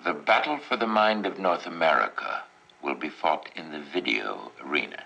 The battle for the mind of North America will be fought in the video arena.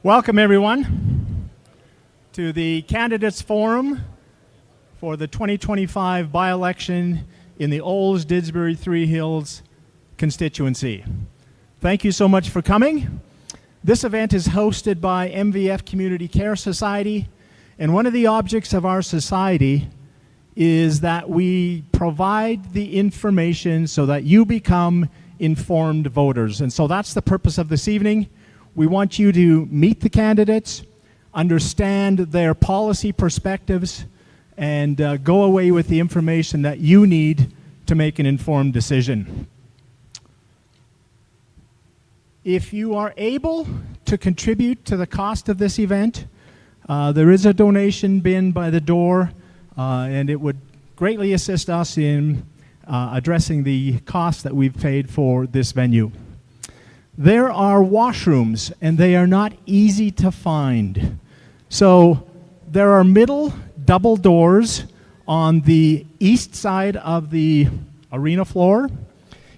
Welcome, everyone, to the Candidates Forum for the 2025 by-election in the Olds-Didsbury Three Hills constituency. Thank you so much for coming. This event is hosted by MVF Community Care Society, and one of the objects of our society is that we provide the information so that you become informed voters. And so that's the purpose of this evening. We want you to meet the candidates, understand their policy perspectives, and go away with the information that you need to make an informed decision. If you are able to contribute to the cost of this event, there is a donation bin by the door, and it would greatly assist us in addressing the costs that we've paid for this venue. There are washrooms, and they are not easy to find. So there are middle double doors on the east side of the arena floor.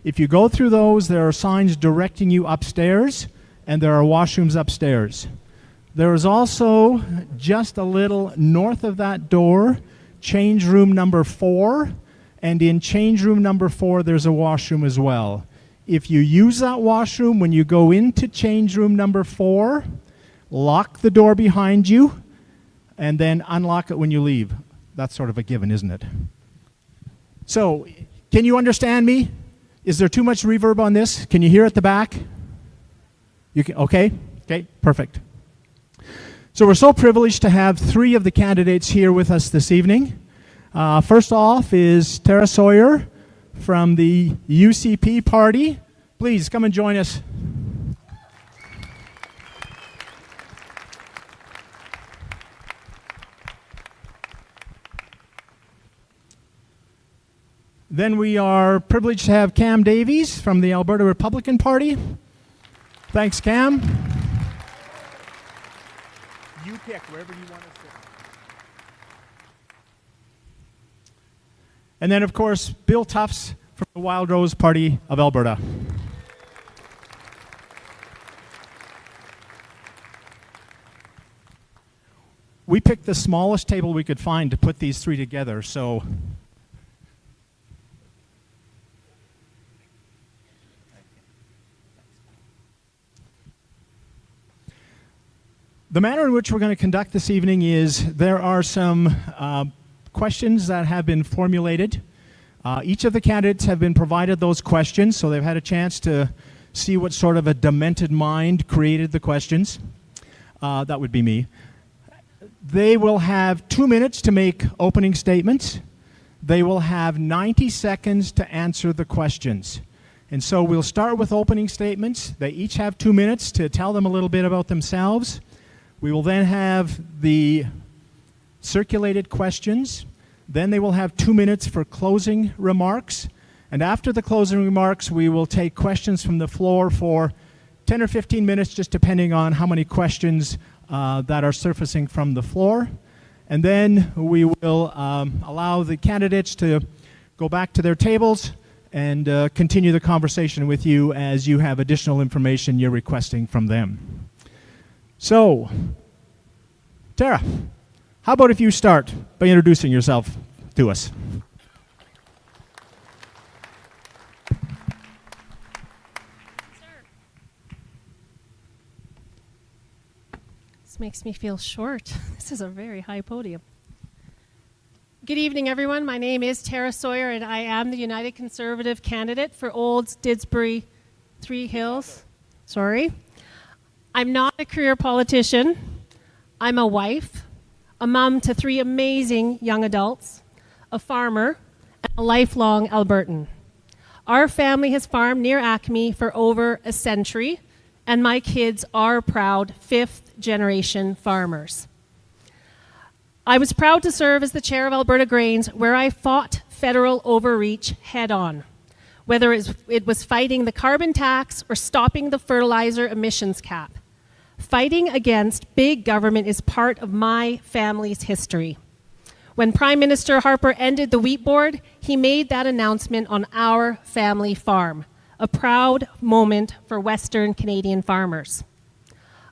If you go through those, there are signs directing you upstairs, and there are washrooms upstairs. There is also, just a little north of that door, change room number 4, and in change room number 4 there's a washroom as well. If you use that washroom when you go into change room number 4, lock the door behind you, and then unlock it when you leave. That's sort of a given, isn't it? So, can you understand me? Is there too much reverb on this? Can you hear at the back? You can, okay, perfect. So we're so privileged to have 3 of the candidates here with us this evening. First off is Tara Sawyer from the UCP party. Please come and join us. Then we are privileged to have Cam Davies from the Alberta Republican Party. Thanks, Cam. You pick wherever you want to sit. And then, of course, Bill Tufts from the Wildrose Party of Alberta. We picked the smallest table we could find to put these 3 together, so the manner in which we're going to conduct this evening is there are some questions that have been formulated. Each of the candidates have been provided those questions, so they've had a chance to see what sort of a demented mind created the questions. That would be me. They will have 2 minutes to make opening statements. They will have 90 seconds to answer the questions. And so we'll start with opening statements. They each have 2 minutes to tell them a little bit about themselves. We will then have the circulated questions. Then they will have 2 minutes for closing remarks. And after the closing remarks, we will take questions from the floor for 10 or 15 minutes, just depending on how many questions that are surfacing from the floor. And then we will allow the candidates to go back to their tables and continue the conversation with you as you have additional information you're requesting from them. So, Tara, how about if you start by introducing yourself to us? This makes me feel short. This is a very high podium. Good evening, everyone. My name is Tara Sawyer, and I am the United Conservative candidate for Olds-Didsbury 3 Hills. Sorry. I'm not a career politician. I'm a wife, a mom to 3 amazing young adults, a farmer, and a lifelong Albertan. Our family has farmed near Acme for over a century, and my kids are proud 5th-generation farmers. I was proud to serve as the chair of Alberta Grains, where I fought federal overreach head-on, whether it was fighting the carbon tax or stopping the fertilizer emissions cap. Fighting against big government is part of my family's history. When Prime Minister Harper ended the wheat board, he made that announcement on our family farm, a proud moment for Western Canadian farmers.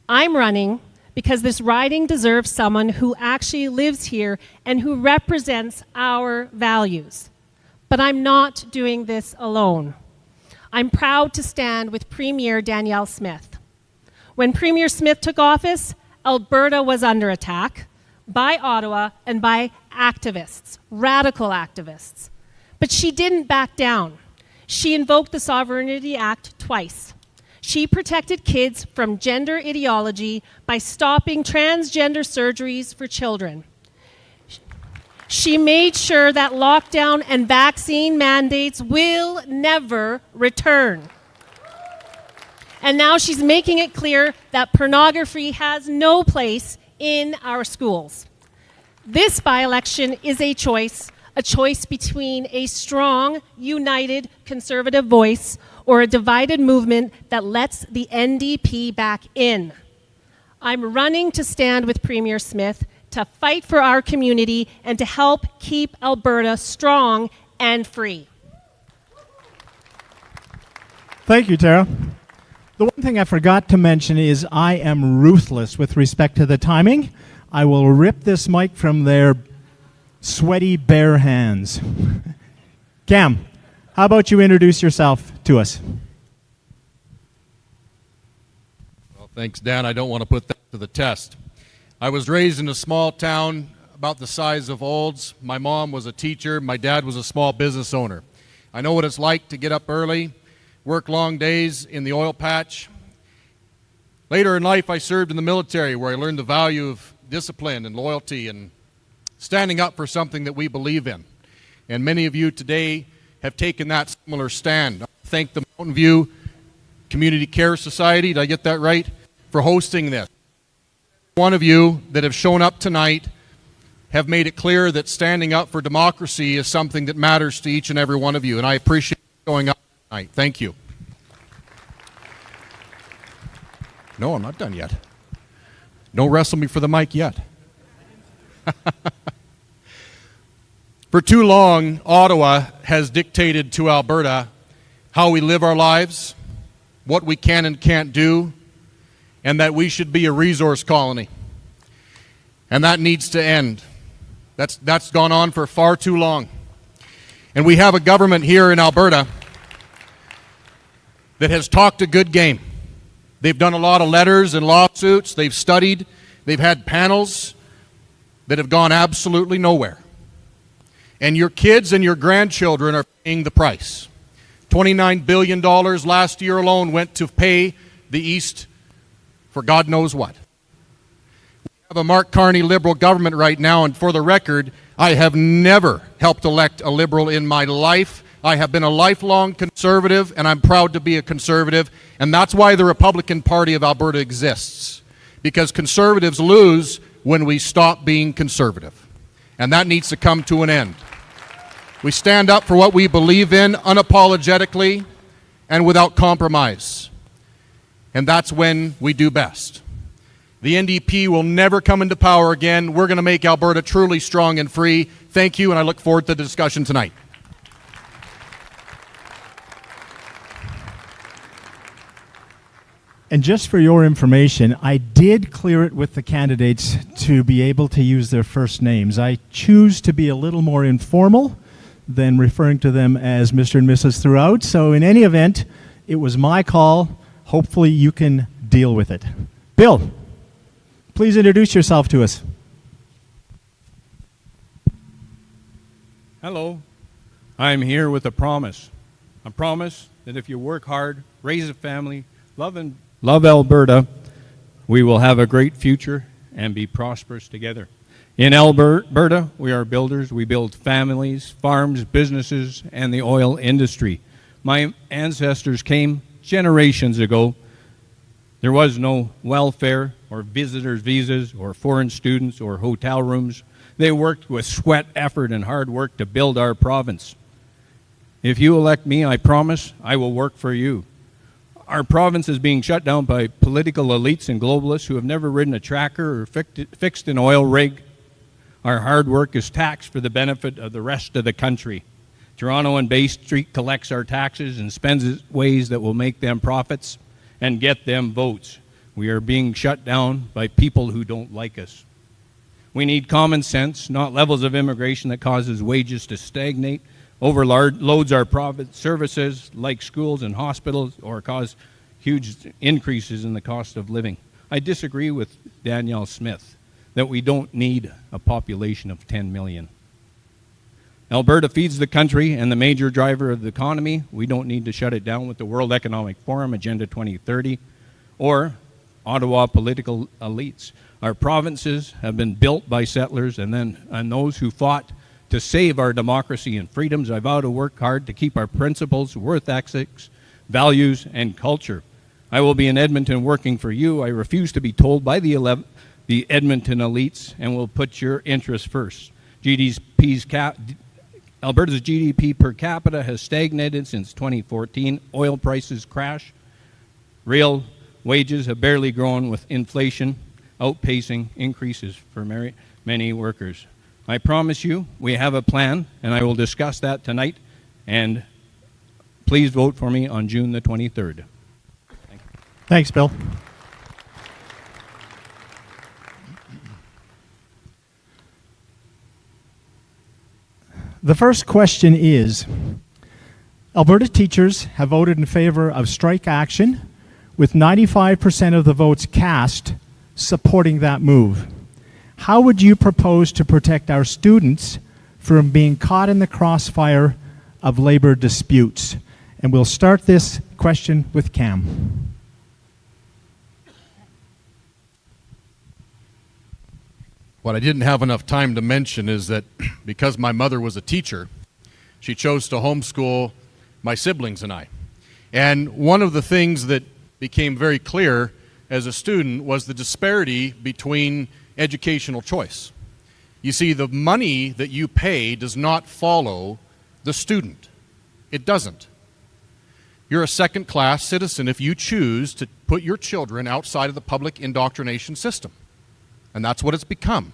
I'm running because this riding deserves someone who actually lives here and who represents our values. But I'm not doing this alone. I'm proud to stand with Premier Danielle Smith. When Premier Smith took office, Alberta was under attack by Ottawa and by activists, radical activists. But she didn't back down. She invoked the Sovereignty Act twice. She protected kids from gender ideology by stopping transgender surgeries for children. She made sure that lockdown and vaccine mandates will never return. And now she's making it clear that pornography has no place in our schools. This by-election is a choice between a strong, united Conservative voice or a divided movement that lets the NDP back in. I'm running to stand with Premier Smith, to fight for our community and to help keep Alberta strong and free. Thank you, Tara. The one thing I forgot to mention is I am ruthless with respect to the timing. I will rip this mic from their sweaty, bare hands. Cam, how about you introduce yourself to us? Well, thanks, Dan. I don't want to put that to the test. I was raised in a small town about the size of Olds. My mom was a teacher. My dad was a small business owner. I know what it's like to get up early, work long days in the oil patch. Later in life, I served in the military, where I learned the value of discipline and loyalty and standing up for something that we believe in. And many of you today have taken that similar stand. I thank the Mountain View Community Care Society, did I get that right, for hosting this. One of you that have shown up tonight have made it clear that standing up for democracy is something that matters to each and every one of you, and I appreciate showing up tonight. Thank you. No, I'm not done yet. Don't wrestle me for the mic yet. For too long, Ottawa has dictated to Alberta how we live our lives, what we can and can't do, and that we should be a resource colony. And that needs to end. That's gone on for far too long. And we have a government here in Alberta that has talked a good game. They've done a lot of letters and lawsuits. They've studied. They've had panels that have gone absolutely nowhere. And your kids and your grandchildren are paying the price. $29 billion last year alone went to pay the East for God knows what. We have a Mark Carney Liberal government right now, and for the record, I have never helped elect a Liberal in my life. I have been a lifelong Conservative, and I'm proud to be a Conservative, and that's why the Republican Party of Alberta exists, because Conservatives lose when we stop being conservative, and that needs to come to an end. We stand up for what we believe in unapologetically and without compromise, and that's when we do best. The NDP will never come into power again. We're going to make Alberta truly strong and free. Thank you, and I look forward to the discussion tonight. And just for your information, I did clear it with the candidates to be able to use their first names. I choose to be a little more informal than referring to them as Mr. and Mrs. throughout. So in any event, it was my call. Hopefully you can deal with it. Bill, please introduce yourself to us. Hello. I'm here with a promise. A promise that if you work hard, raise a family, love Alberta, we will have a great future and be prosperous together. In Alberta, we are builders. We build families, farms, businesses, and the oil industry. My ancestors came generations ago. There was no welfare or visitors' visas or foreign students or hotel rooms. They worked with sweat, effort, and hard work to build our province. If you elect me, I promise I will work for you. Our province is being shut down by political elites and globalists who have never ridden a tracker or fixed an oil rig. Our hard work is taxed for the benefit of the rest of the country. Toronto and Bay Street collects our taxes and spends it ways that will make them profits and get them votes. We are being shut down by people who don't like us. We need common sense, not levels of immigration that causes wages to stagnate, overloads our private services like schools and hospitals, or cause huge increases in the cost of living. I disagree with Danielle Smith that we don't need a population of 10 million. Alberta feeds the country and the major driver of the economy. We don't need to shut it down with the World Economic Forum, Agenda 2030, or Ottawa political elites. Our provinces have been built by settlers and those who fought to save our democracy and freedoms. I vow to work hard to keep our principles, worth ethics, values, and culture. I will be in Edmonton working for you. I refuse to be told by the Edmonton elites, and will put your interests first. Alberta's GDP per capita has stagnated since 2014. Oil prices crash. Real wages have barely grown, with inflation outpacing increases for many workers. I promise you, we have a plan, and I will discuss that tonight, and please vote for me on June the 23rd. Thank you. Thanks, Bill. The first question is, Alberta teachers have voted in favor of strike action, with 95% of the votes cast supporting that move. How would you propose to protect our students from being caught in the crossfire of labor disputes? And we'll start this question with Cam. What I didn't have enough time to mention is that because my mother was a teacher, she chose to homeschool my siblings and I. And one of the things that became very clear as a student was the disparity between educational choice. You see, the money that you pay does not follow the student. It doesn't. You're a second-class citizen if you choose to put your children outside of the public indoctrination system. And that's what it's become.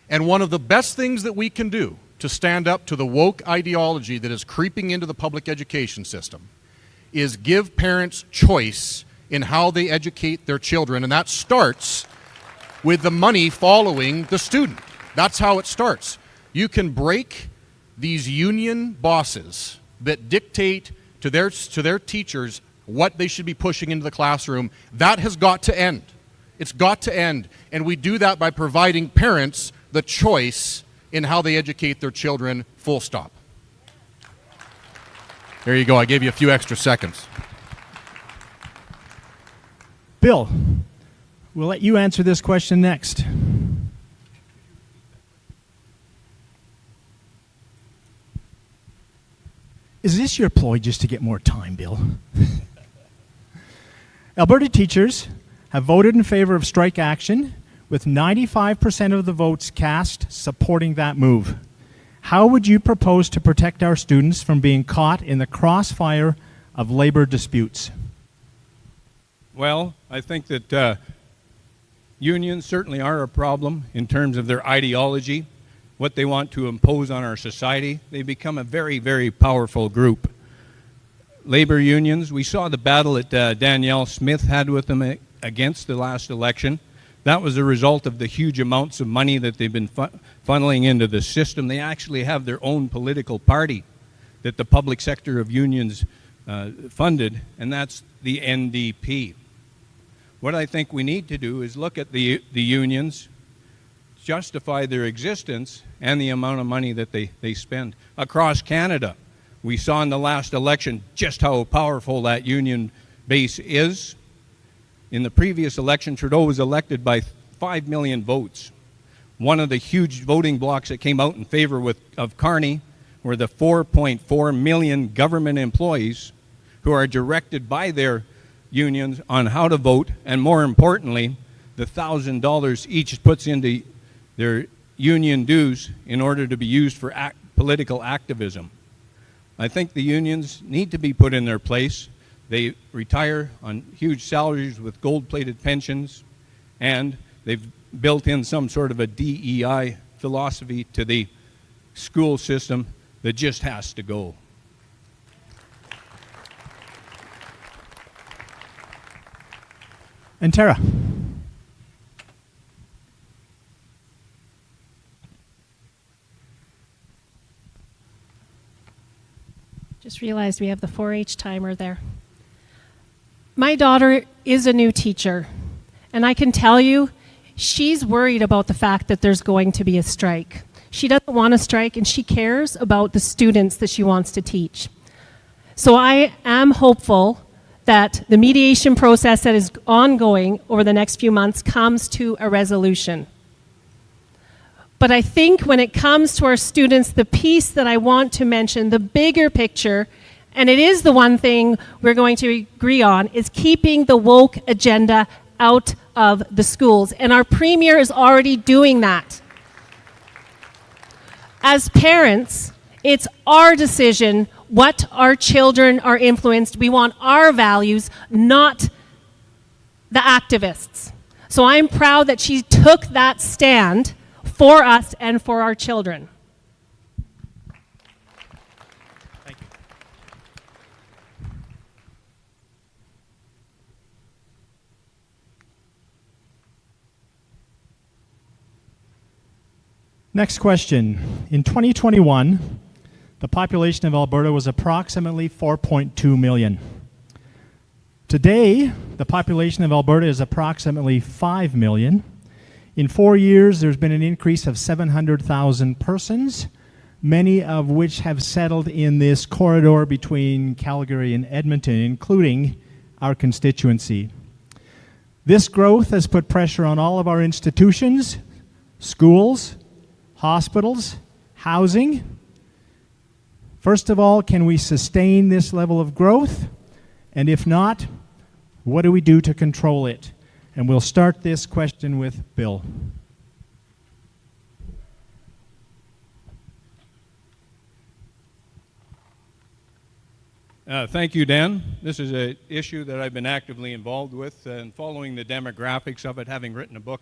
And one of the best things that we can do to stand up to the woke ideology that is creeping into the public education system is give parents choice in how they educate their children, and that starts with the money following the student. That's how it starts. You can break these union bosses that dictate to their teachers what they should be pushing into the classroom. That has got to end. It's got to end. And we do that by providing parents the choice in how they educate their children, full stop. There you go. I gave you a few extra seconds. Bill, we'll let you answer this question next. Is this your ploy just to get more time, Bill? Alberta teachers have voted in favor of strike action, with 95% of the votes cast supporting that move. How would you propose to protect our students from being caught in the crossfire of labor disputes? Well, I think that unions certainly are a problem in terms of their ideology, what they want to impose on our society. They become a very, very powerful group. Labor unions, we saw the battle that Danielle Smith had with them against the last election. That was a result of the huge amounts of money that they've been funneling into the system. They actually have their own political party that the public sector of unions funded, and that's the NDP. What I think we need to do is look at the unions, justify their existence and the amount of money that they spend. Across Canada, we saw in the last election just how powerful that union base is. In the previous election, Trudeau was elected by 5 million votes. One of the huge voting blocks that came out in favor of Carney were the 4.4 million government employees who are directed by their unions on how to vote, and more importantly, the $1,000 each puts into their union dues in order to be used for political activism. I think the unions need to be put in their place. They retire on huge salaries with gold-plated pensions, and they've built in some sort of a DEI philosophy to the school system that just has to go. And Tara. Just realized we have the 4-H timer there. My daughter is a new teacher, and I can tell you, she's worried about the fact that there's going to be a strike. She doesn't want a strike, and she cares about the students that she wants to teach. So I am hopeful that the mediation process that is ongoing over the next few months comes to a resolution. But I think when it comes to our students, the piece that I want to mention, the bigger picture, and it is the one thing we're going to agree on, is keeping the woke agenda out of the schools. And our premier is already doing that. As parents, it's our decision what our children are influenced. We want our values, not the activists. So I'm proud that she took that stand for us and for our children. Thank you. Next question. In 2021, the population of Alberta was approximately 4.2 million. Today, the population of Alberta is approximately 5 million. In 4 years, there's been an increase of 700,000 persons, many of which have settled in this corridor between Calgary and Edmonton, including our constituency. This growth has put pressure on all of our institutions, schools, hospitals, housing. First of all, can we sustain this level of growth? And if not, what do we do to control it? And we'll start this question with Bill. Thank you, Dan. This is an issue that I've been actively involved with and following the demographics of it, having written a book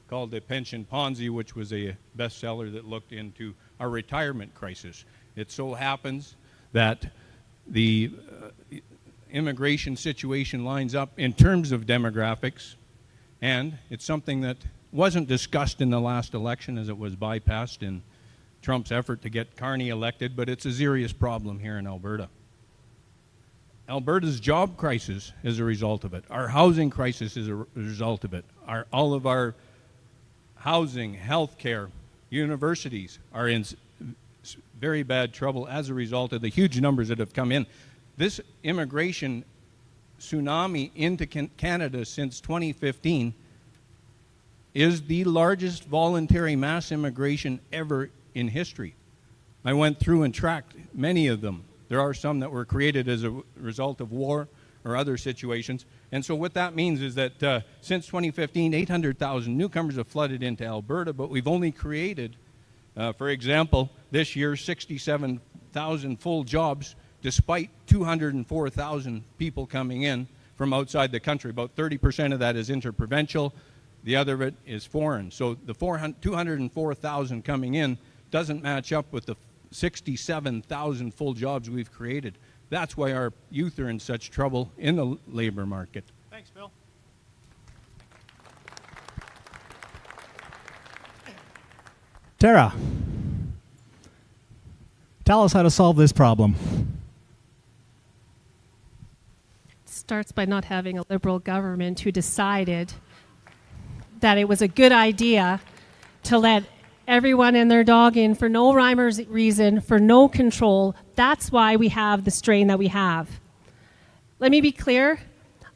called The Pension Ponzi, which was a bestseller that looked into our retirement crisis. It so happens that the immigration situation lines up in terms of demographics, and it's something that wasn't discussed in the last election as it was bypassed in Trump's effort to get Carney elected, but it's a serious problem here in Alberta. Alberta's job crisis is a result of it. Our housing crisis is a result of it. All of our housing, healthcare, universities are in very bad trouble as a result of the huge numbers that have come in. This immigration tsunami into Canada since 2015 is the largest voluntary mass immigration ever in history. I went through and tracked many of them. There are some that were created as a result of war or other situations. And so what that means is that since 2015, 800,000 newcomers have flooded into Alberta, but we've only created, for example, this year, 67,000 full jobs, despite 204,000 people coming in from outside the country. About 30% of that is interprovincial. The other of it is foreign. So the 204,000 coming in doesn't match up with the 67,000 full jobs we've created. That's why our youth are in such trouble in the labor market. Thanks, Bill. Tara, tell us how to solve this problem. It starts by not having a Liberal government who decided that it was a good idea to let everyone and their dog in for no rhyme or reason, for no control. That's why we have the strain that we have. Let me be clear.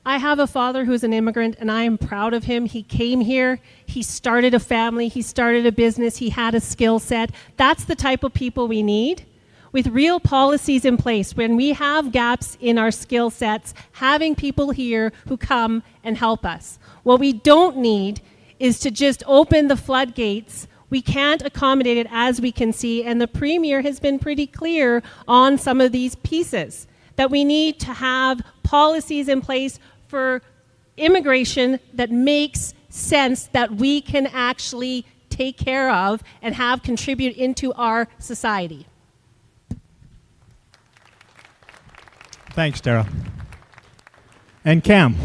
I have a father who's an immigrant, and I am proud of him. He came here. He started a family. He started a business. He had a skill set. That's the type of people we need. With real policies in place, when we have gaps in our skill sets, having people here who come and help us. What we don't need is to just open the floodgates. We can't accommodate it, as we can see, and the Premier has been pretty clear on some of these pieces, that we need to have policies in place for immigration that makes sense, that we can actually take care of and have contribute into our society. Thanks, Tara. And Cam.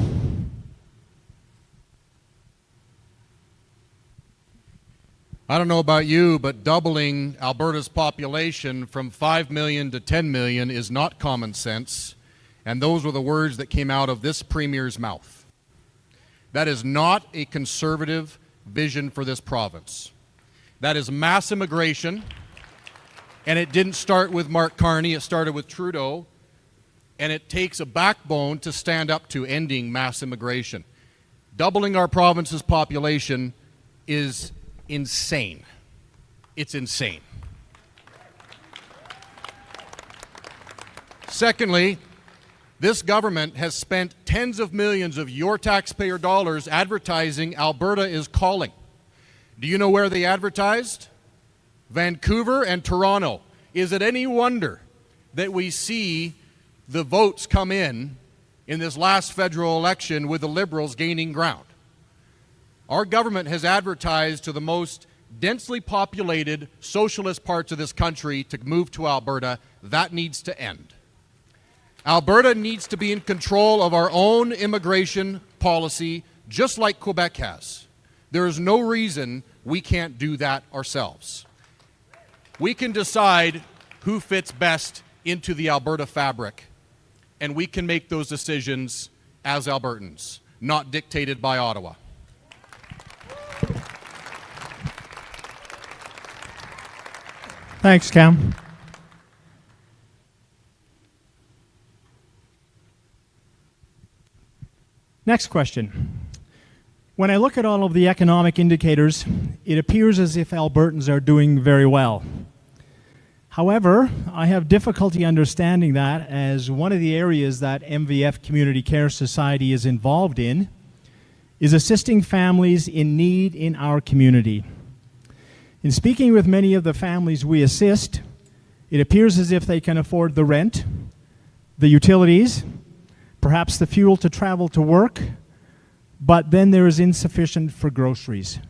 I don't know about you, but doubling Alberta's population from 5 million to 10 million is not common sense. And those were the words that came out of this Premier's mouth. That is not a conservative vision for this province. That is mass immigration. And it didn't start with Mark Carney, it started with Trudeau. And it takes a backbone to stand up to ending mass immigration. Doubling our province's population is insane. It's insane. Secondly, this government has spent tens of millions of your taxpayer dollars advertising Alberta is calling. Do you know where they advertised? Vancouver and Toronto. Is it any wonder that we see the votes come in this last federal election with the Liberals gaining ground? Our government has advertised to the most densely populated socialist parts of this country to move to Alberta. That needs to end. Alberta needs to be in control of our own immigration policy, just like Quebec has. There is no reason we can't do that ourselves. We can decide who fits best into the Alberta fabric, and we can make those decisions as Albertans, not dictated by Ottawa. Thanks, Cam. Next question. When I look at all of the economic indicators, it appears as if Albertans are doing very well. However, I have difficulty understanding that, as one of the areas that MVF Community Care Society is involved in is assisting families in need in our community. In speaking with many of the families we assist, it appears as if they can afford the rent, the utilities, perhaps the fuel to travel to work, but then there is insufficient for groceries.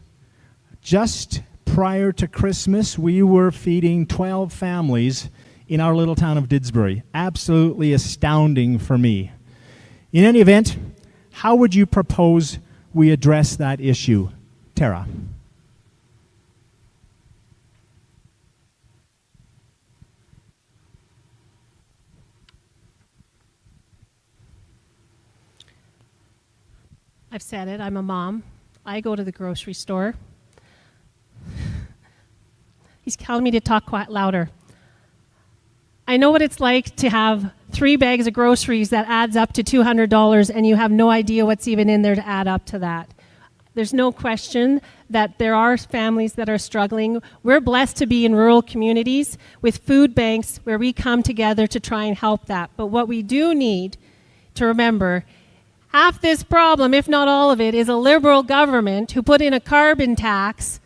Just prior to Christmas, we were feeding 12 families in our little town of Didsbury. Absolutely astounding for me. In any event, how would you propose we address that issue? Tara. I've said it, I'm a mom. I go to the grocery store. He's telling me to talk quite louder. I know what it's like to have 3 bags of groceries that adds up to $200 and you have no idea what's even in there to add up to that. There's no question that there are families that are struggling. We're blessed to be in rural communities with food banks where we come together to try and help that. But what we do need to remember, half this problem, if not all of it, is a Liberal government who put in a carbon tax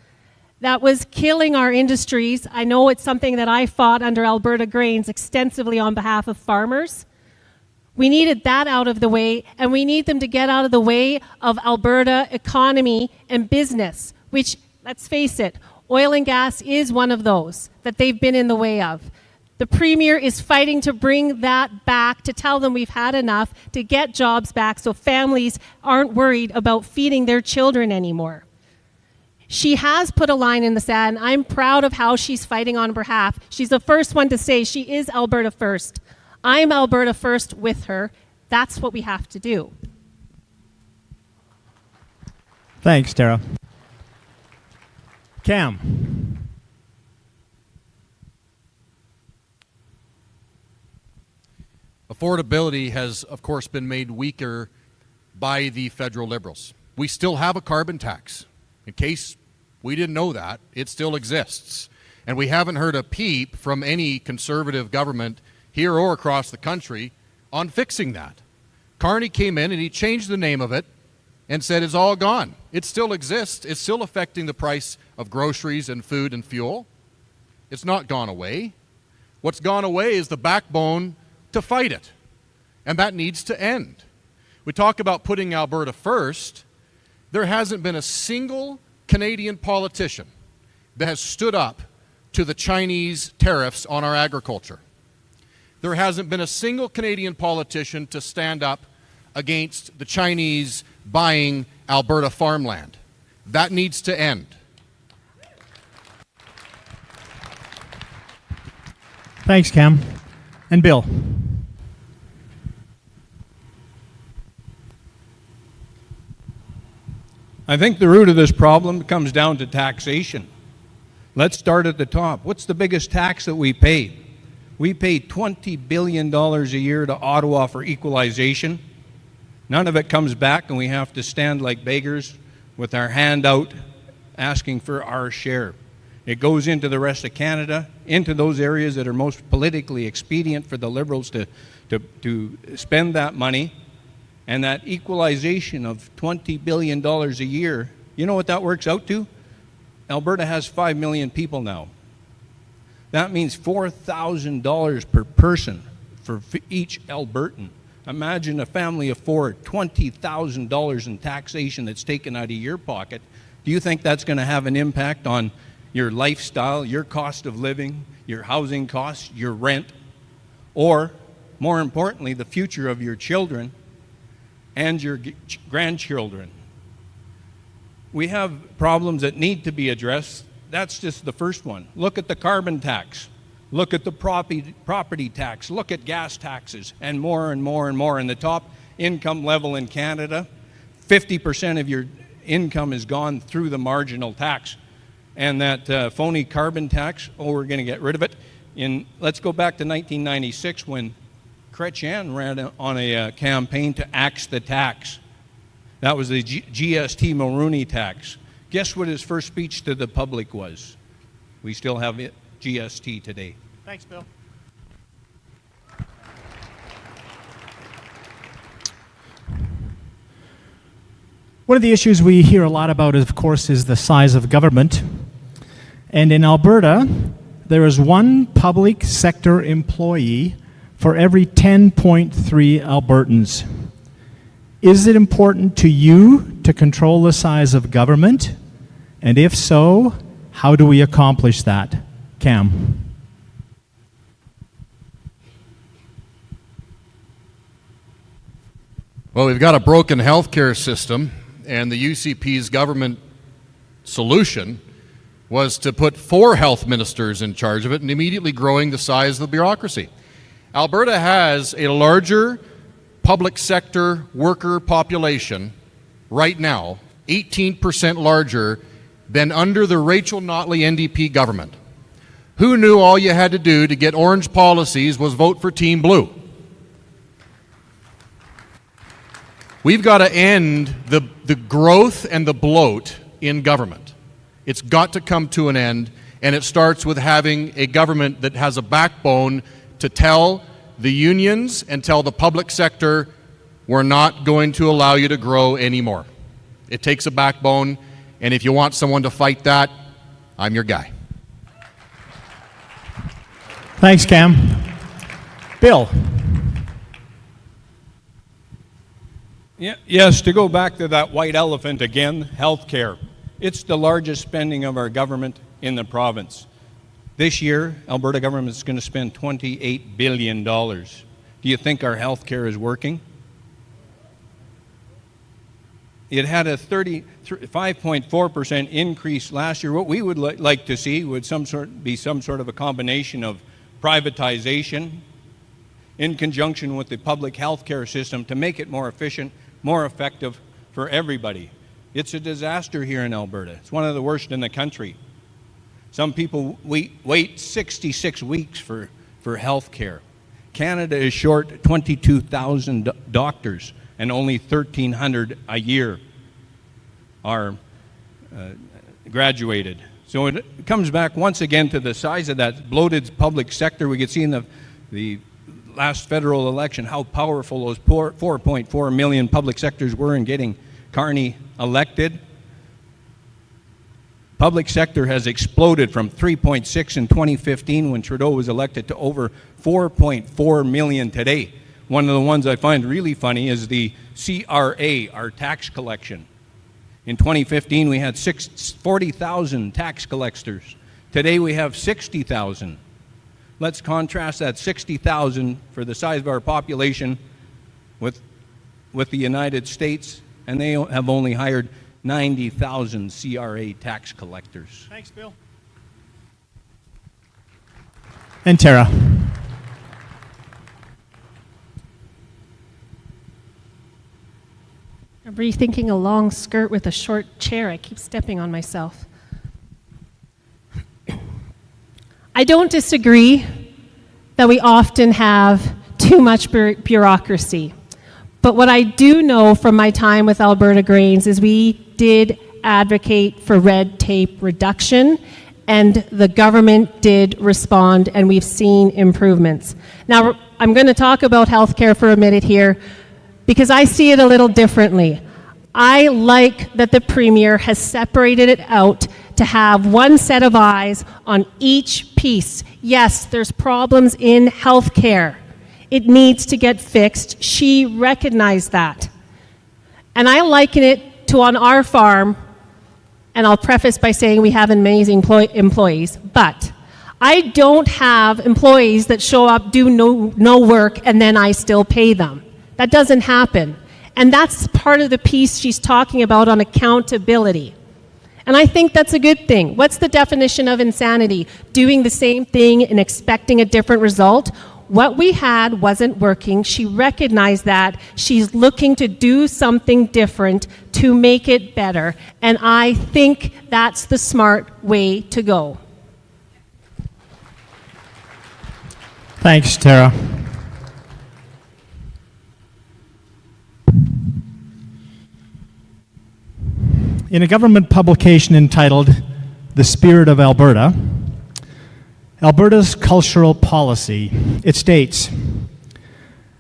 that was killing our industries. I know it's something that I fought under Alberta Grains extensively on behalf of farmers. We needed that out of the way, and we need them to get out of the way of Alberta economy and business, which, let's face it, oil and gas is one of those that they've been in the way of. The Premier is fighting to bring that back, to tell them we've had enough, to get jobs back so families aren't worried about feeding their children anymore. She has put a line in the sand, and I'm proud of how she's fighting on behalf. She's the first one to say she is Alberta first. I'm Alberta first with her. That's what we have to do. Thanks, Tara. Cam. Affordability has, of course, been made weaker by the federal Liberals. We still have a carbon tax. In case we didn't know that, it still exists. And we haven't heard a peep from any Conservative government here or across the country on fixing that. Carney came in and he changed the name of it and said it's all gone. It still exists. It's still affecting the price of groceries and food and fuel. It's not gone away. What's gone away is the backbone to fight it. And that needs to end. We talk about putting Alberta first. There hasn't been a single Canadian politician that has stood up to the Chinese tariffs on our agriculture. There hasn't been a single Canadian politician to stand up against the Chinese buying Alberta farmland. That needs to end. Thanks, Cam. And Bill. I think the root of this problem comes down to taxation. Let's start at the top. What's the biggest tax that we pay? We pay $20 billion a year to Ottawa for equalization. None of it comes back, and we have to stand like beggars with our hand out asking for our share. It goes into the rest of Canada, into those areas that are most politically expedient for the Liberals to spend that money. And that equalization of $20 billion a year, you know what that works out to? Alberta has 5 million people now. That means $4,000 per person for each Albertan. Imagine a family of 4, $20,000 in taxation that's taken out of your pocket Do you think that's going to have an impact on your lifestyle, your cost of living, your housing costs, your rent, or, more importantly, the future of your children and your grandchildren? We have problems that need to be addressed. That's just the first one. Look at the carbon tax. Look at the property tax. Look at gas taxes, and more and more and more. In the top income level in Canada, 50% of your income is gone through the marginal tax. And that phony carbon tax, we're going to get rid of it. Let's go back to 1996 when Chrétien ran on a campaign to axe the tax. That was the GST Mulroney tax. Guess what his first speech to the public was? We still have GST today. Thanks, Bill. One of the issues we hear a lot about, of course, is the size of government. And in Alberta, there is one public sector employee for every 10.3 Albertans. Is it important to you to control the size of government? And if so, how do we accomplish that? Cam. Well, we've got a broken healthcare system, and the UCP's government solution was to put 4 health ministers in charge of it and immediately growing the size of the bureaucracy. Alberta has a larger public sector worker population right now, 18% larger than under the Rachel Notley NDP government. Who knew all you had to do to get orange policies was vote for Team Blue? We've got to end the growth and the bloat in government. It's got to come to an end, and it starts with having a government that has a backbone to tell the unions and tell the public sector, we're not going to allow you to grow anymore. It takes a backbone, and if you want someone to fight that, I'm your guy. Thanks, Cam. Bill. Yes, to go back to that white elephant again, healthcare. It's the largest spending of our government in the province. This year, Alberta government is going to spend $28 billion. Do you think our healthcare is working? It had a 5.4% increase last year. What we would like to see would be some sort of a combination of privatization in conjunction with the public health care system to make it more efficient, more effective for everybody. It's a disaster here in Alberta. It's one of the worst in the country. Some people wait 66 weeks for health care. Canada is short 22,000 doctors, and only 1,300 a year are graduated. So it comes back once again to the size of that bloated public sector. We could see in the last federal election how powerful those 4.4 million public sectors were in getting Carney elected. Public sector has exploded from 3.6 in 2015 when Trudeau was elected to over 4.4 million today. One of the ones I find really funny is the CRA, our tax collection. In 2015, we had 40,000 tax collectors. Today, we have 60,000. Let's contrast that 60,000 for the size of our population with the United States, and they have only hired 90,000 CRA tax collectors. Thanks, Bill. And Tara. I'm rethinking a long skirt with a short chair. I keep stepping on myself. I don't disagree that we often have too much bureaucracy. But what I do know from my time with Alberta Grains is we did advocate for red tape reduction, and the government did respond, and we've seen improvements. Now, I'm going to talk about healthcare for a minute here, because I see it a little differently. I like that the Premier has separated it out to have one set of eyes on each piece. Yes, there's problems in healthcare. It needs to get fixed. She recognized that. And I liken it to on our farm, and I'll preface by saying we have amazing employees, but I don't have employees that show up, do no work, and then I still pay them. That doesn't happen. And that's part of the piece she's talking about on accountability. And I think that's a good thing. What's the definition of insanity? Doing the same thing and expecting a different result? What we had wasn't working. She recognized that. She's looking to do something different to make it better. And I think that's the smart way to go. Thanks, Tara. In a government publication entitled The Spirit of Alberta, Alberta's Cultural Policy, it states,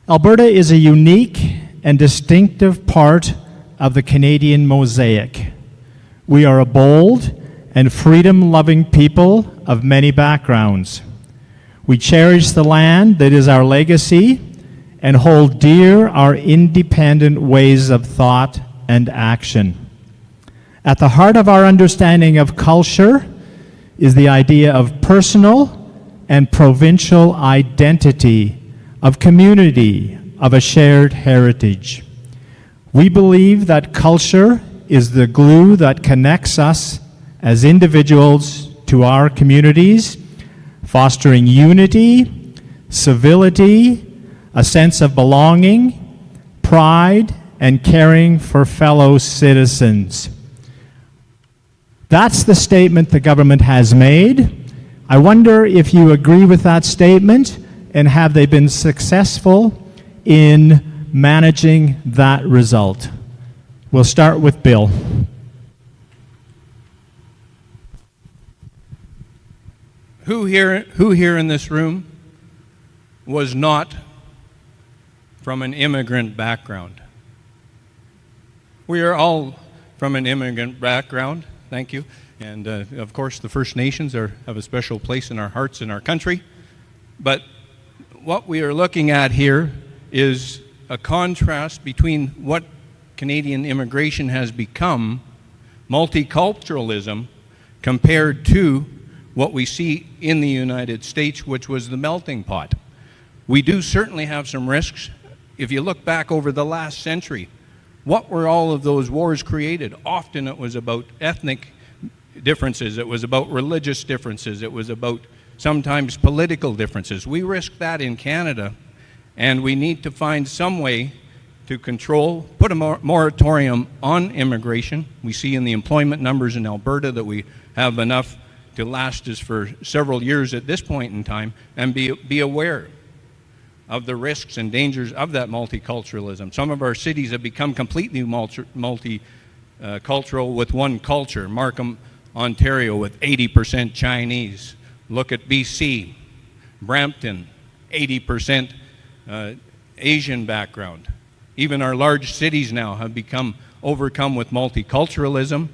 Alberta is a unique and distinctive part of the Canadian mosaic. We are a bold and freedom-loving people of many backgrounds. We cherish the land that is our legacy and hold dear our independent ways of thought and action. At the heart of our understanding of culture is the idea of personal and provincial identity, of community, of a shared heritage. We believe that culture is the glue that connects us as individuals to our communities, fostering unity, civility, a sense of belonging, pride, and caring for fellow citizens. That's the statement the government has made. I wonder if you agree with that statement, and have they been successful in managing that result? We'll start with Bill. Who here in this room was not from an immigrant background? We are all from an immigrant background. Thank you. And of course, the First Nations have a special place in our hearts in our country. But what we are looking at here is a contrast between what Canadian immigration has become, multiculturalism, compared to what we see in the United States, which was the melting pot. We do certainly have some risks. If you look back over the last century, what were all of those wars created? Often it was about ethnic differences, it was about religious differences, it was about sometimes political differences. We risk that in Canada, and we need to find some way to control, put a moratorium on immigration. We see in the employment numbers in Alberta that we have enough to last us for several years at this point in time, and be aware of the risks and dangers of that multiculturalism. Some of our cities have become completely multicultural with one culture. Markham, Ontario, with 80% Chinese. Look at BC, Brampton, 80% Asian background. Even our large cities now have become overcome with multiculturalism.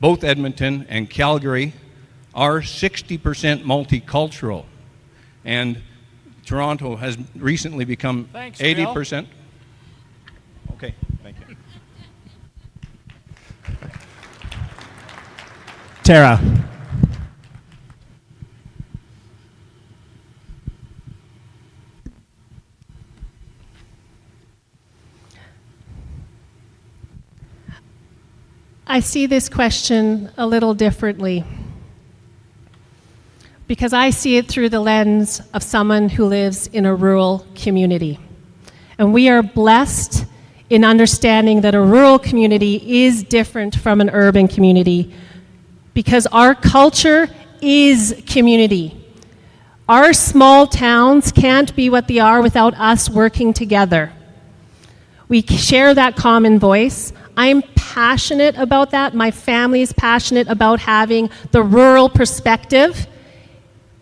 Both Edmonton and Calgary are 60% multicultural. And Toronto has recently become 80%. Okay, thank you. Tara. I see this question a little differently, because I see it through the lens of someone who lives in a rural community. And we are blessed in understanding that a rural community is different from an urban community, because our culture is community. Our small towns can't be what they are without us working together. We share that common voice. I'm passionate about that. My family is passionate about having the rural perspective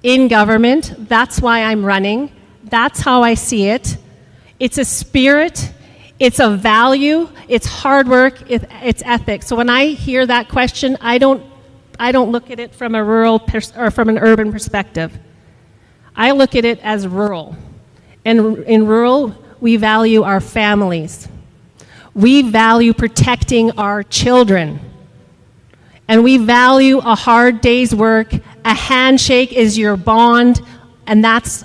in government. That's why I'm running. That's how I see it. It's a spirit, it's a value, it's hard work, it's ethics. So when I hear that question, I don't look at it from a rural or from an urban perspective. I look at it as rural. And in rural, we value our families. We value protecting our children. And we value a hard day's work. A handshake is your bond, and that's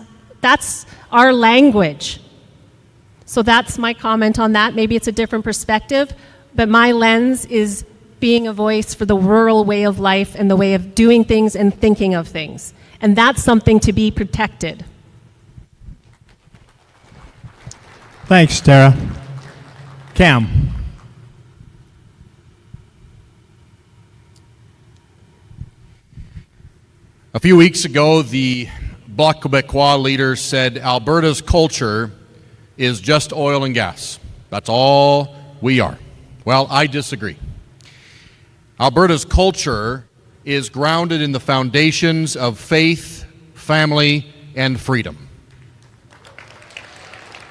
our language. So that's my comment on that. Maybe it's a different perspective, but my lens is being a voice for the rural way of life and the way of doing things and thinking of things. And that's something to be protected. Thanks, Tara. Cam. A few weeks ago, the Bloc Québécois leader said Alberta's culture is just oil and gas. That's all we are. Well, I disagree. Alberta's culture is grounded in the foundations of faith, family, and freedom.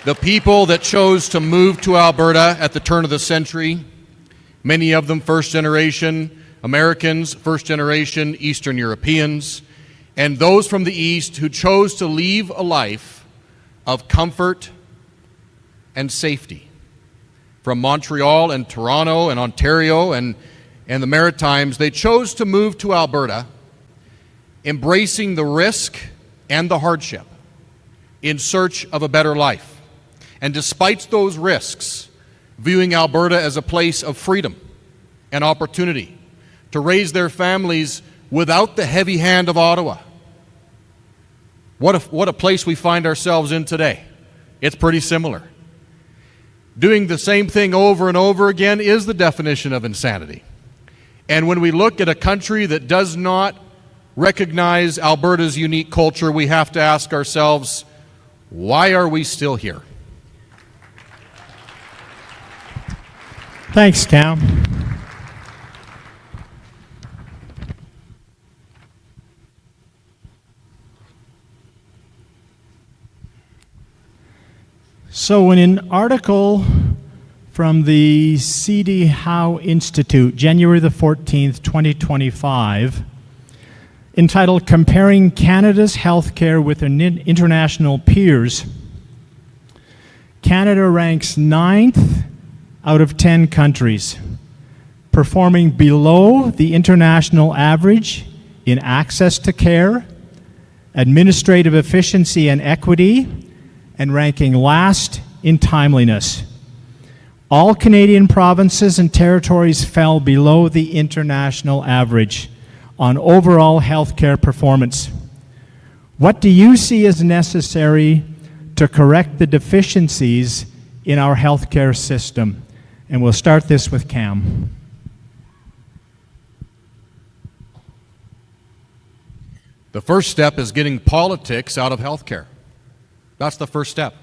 The people that chose to move to Alberta at the turn of the century, many of them first-generation Americans, first-generation Eastern Europeans, and those from the East who chose to leave a life of comfort and safety. From Montreal and Toronto and Ontario and the Maritimes, they chose to move to Alberta, embracing the risk and the hardship in search of a better life. And despite those risks, viewing Alberta as a place of freedom and opportunity to raise their families without the heavy hand of Ottawa. What a place we find ourselves in today. It's pretty similar. Doing the same thing over and over again is the definition of insanity. And when we look at a country that does not recognize Alberta's unique culture, we have to ask ourselves, why are we still here? Thanks, Cam. So in an article from the C.D. Howe Institute, January the 14th, 2025, entitled Comparing Canada's Healthcare with International Peers, Canada ranks 9th out of 10 countries, performing below the international average in access to care, administrative efficiency and equity, and ranking last in timeliness. All Canadian provinces and territories fell below the international average on overall healthcare performance. What do you see as necessary to correct the deficiencies in our healthcare system? And we'll start this with Cam. The first step is getting politics out of healthcare. That's the first step.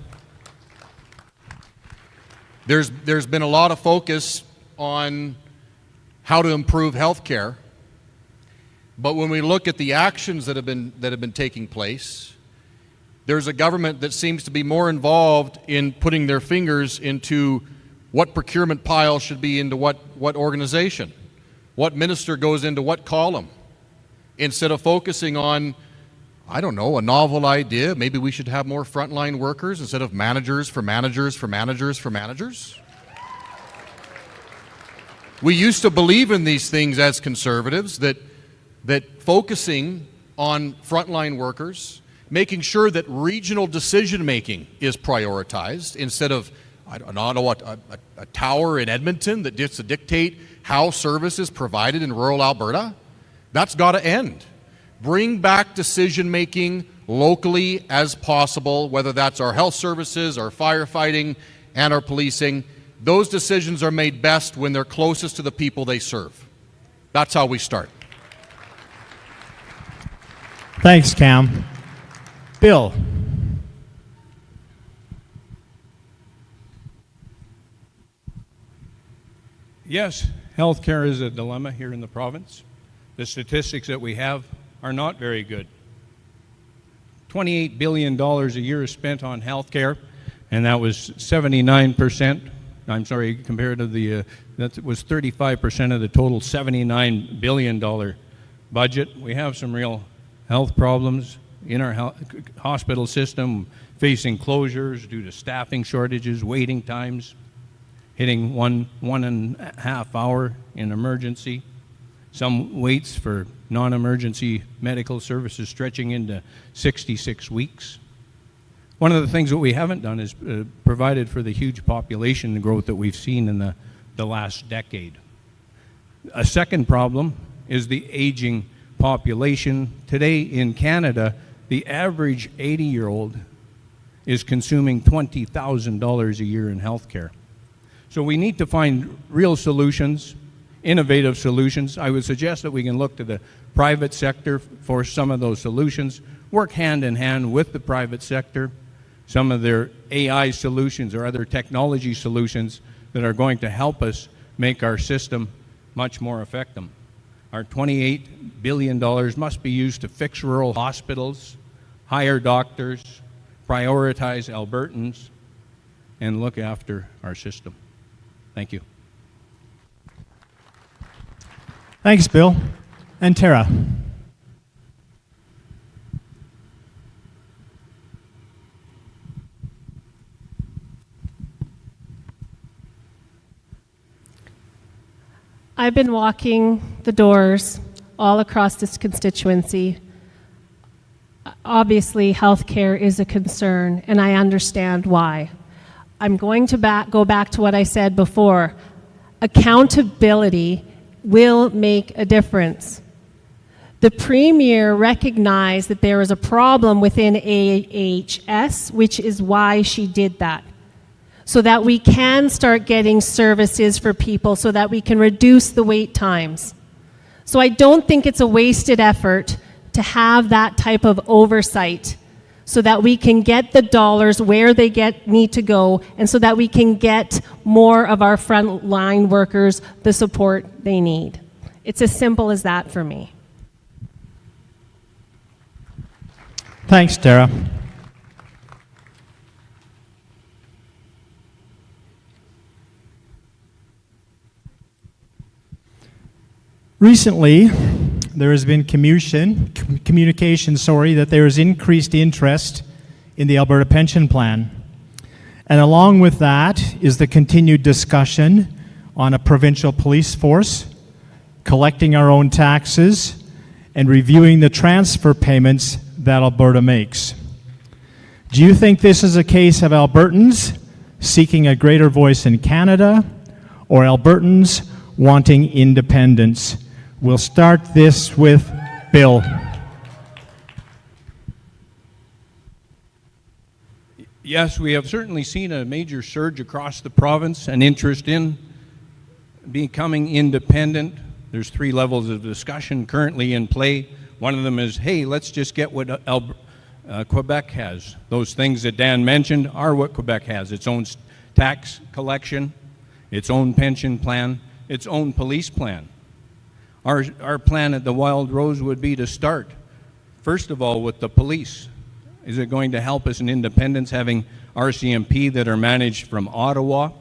There's been a lot of focus on how to improve healthcare, but when we look at the actions that have been taking place, there's a government that seems to be more involved in putting their fingers into what procurement pile should be into what organization, what minister goes into what column, instead of focusing on, I don't know, a novel idea. Maybe we should have more frontline workers instead of managers for managers for managers for managers. We used to believe in these things as conservatives, that focusing on frontline workers, making sure that regional decision-making is prioritized instead of, I don't know what, a tower in Edmonton that gets to dictate how service is provided in rural Alberta. That's got to end. Bring back decision-making locally as possible, whether that's our health services, our firefighting, and our policing. Those decisions are made best when they're closest to the people they serve. That's how we start. Thanks, Cam. Bill. Yes, healthcare is a dilemma here in the province. The statistics that we have are not very good. $28 billion a year is spent on healthcare, and that was 79%. I'm sorry, compared to that was 35% of the total $79 billion budget. We have some real health problems in our hospital system, facing closures due to staffing shortages, waiting times, hitting one and a half hour in emergency. Some waits for non-emergency medical services stretching into 66 weeks. One of the things that we haven't done is provided for the huge population growth that we've seen in the last decade. A second problem is the aging population. Today in Canada, the average 80-year-old is consuming $20,000 a year in health care. So we need to find real solutions, innovative solutions. I would suggest that we can look to the private sector for some of those solutions, work hand in hand with the private sector, some of their AI solutions or other technology solutions that are going to help us make our system much more effective. Our $28 billion must be used to fix rural hospitals, hire doctors, prioritize Albertans, and look after our system. Thank you. Thanks, Bill. And Tara. I've been walking the doors all across this constituency. Obviously, healthcare is a concern, and I understand why. I'm going to go back to what I said before. Accountability will make a difference. The Premier recognized that there is a problem within AHS, which is why she did that, so that we can start getting services for people, so that we can reduce the wait times. So I don't think it's a wasted effort to have that type of oversight, so that we can get the dollars where they need to go, and so that we can get more of our frontline workers the support they need. It's as simple as that for me. Thanks, Tara. Recently, there has been communication that there is increased interest in the Alberta Pension Plan. And along with that is the continued discussion on a provincial police force, collecting our own taxes, and reviewing the transfer payments that Alberta makes. Do you think this is a case of Albertans seeking a greater voice in Canada, or Albertans wanting independence? We'll start this with Bill. Yes, we have certainly seen a major surge across the province, an interest in becoming independent. There's 3 levels of discussion currently in play. One of them is, hey, let's just get what Quebec has. Those things that Dan mentioned are what Quebec has. Its own tax collection, its own pension plan, its own police plan. Our plan at the Wildrose would be to start, first of all, with the police. Is it going to help us in independence having RCMP that are managed from Ottawa?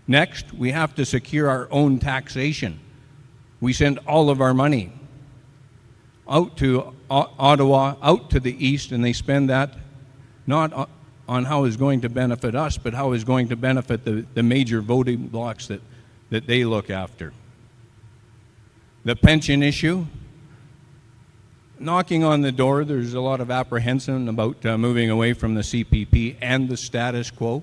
Next, we have to secure our own taxation. We send all of our money out to Ottawa, out to the east, and they spend that not on how it's going to benefit us, but how it's going to benefit the major voting blocks that they look after. The pension issue, knocking on the door, there's a lot of apprehension about moving away from the CPP and the status quo.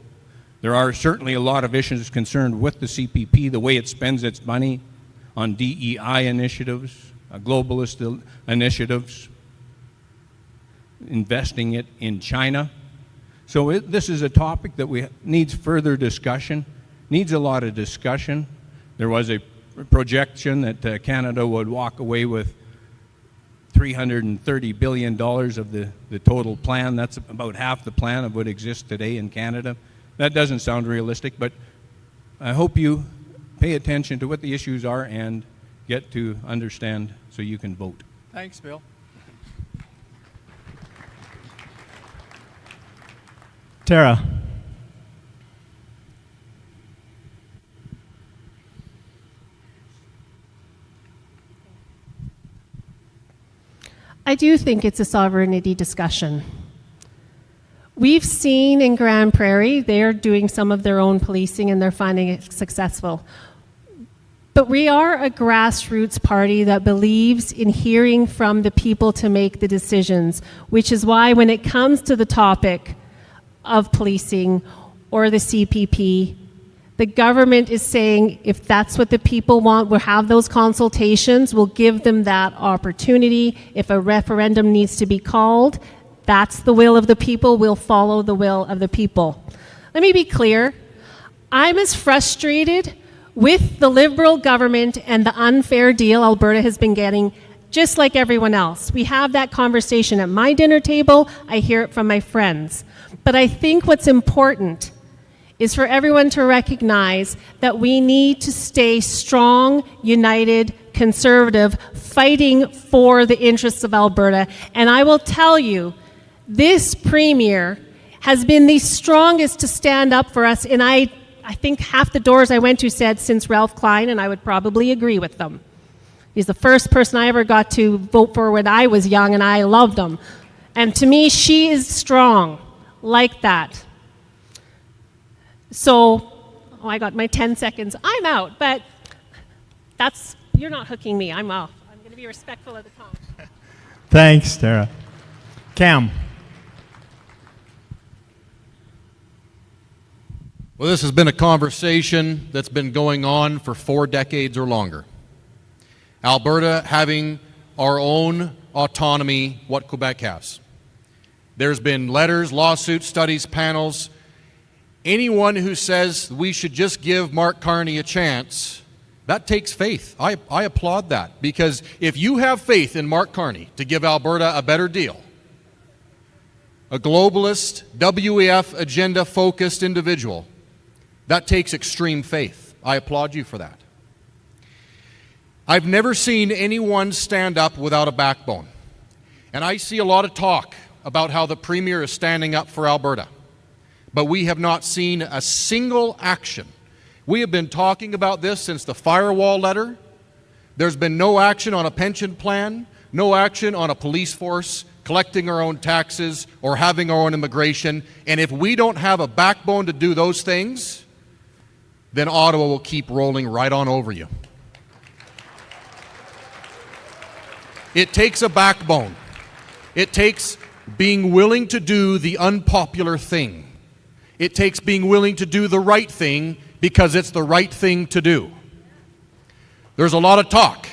There are certainly a lot of issues concerned with the CPP, the way it spends its money on DEI initiatives, globalist initiatives, investing it in China. So this is a topic that needs further discussion, needs a lot of discussion. There was a projection that Canada would walk away with $330 billion of the total plan. That's about half the plan of what exists today in Canada. That doesn't sound realistic, but I hope you pay attention to what the issues are and get to understand so you can vote. Thanks, Bill. Tara. I do think it's a sovereignty discussion. We've seen in Grand Prairie, they're doing some of their own policing and they're finding it successful. But we are a grassroots party that believes in hearing from the people to make the decisions, which is why when it comes to the topic of policing or the CPP, the government is saying if that's what the people want, we'll have those consultations, we'll give them that opportunity. If a referendum needs to be called, that's the will of the people, we'll follow the will of the people. Let me be clear, I'm as frustrated with the Liberal government and the unfair deal Alberta has been getting, just like everyone else. We have that conversation at my dinner table, I hear it from my friends. But I think what's important is for everyone to recognize that we need to stay strong, united, conservative, fighting for the interests of Alberta. And I will tell you, this Premier has been the strongest to stand up for us, and I think half the doors I went to said since Ralph Klein, and I would probably agree with them. He's the first person I ever got to vote for when I was young, and I loved him. And to me, she is strong like that. So, I got my 10 seconds. I'm out, but you're not hooking me. I'm off. I'm going to be respectful of the time. Thanks, Tara. Cam. Well, this has been a conversation that's been going on for 4 decades or longer. Alberta having our own autonomy, what Quebec has. There's been letters, lawsuits, studies, panels. Anyone who says we should just give Mark Carney a chance, that takes faith. I applaud that, because if you have faith in Mark Carney to give Alberta a better deal, a globalist, WEF agenda-focused individual, that takes extreme faith. I applaud you for that. I've never seen anyone stand up without a backbone. And I see a lot of talk about how the Premier is standing up for Alberta. But we have not seen a single action. We have been talking about this since the firewall letter. There's been no action on a pension plan, no action on a police force, collecting our own taxes, or having our own immigration. And if we don't have a backbone to do those things, then Ottawa will keep rolling right on over you. It takes a backbone. It takes being willing to do the unpopular thing. It takes being willing to do the right thing because it's the right thing to do. There's a lot of talk,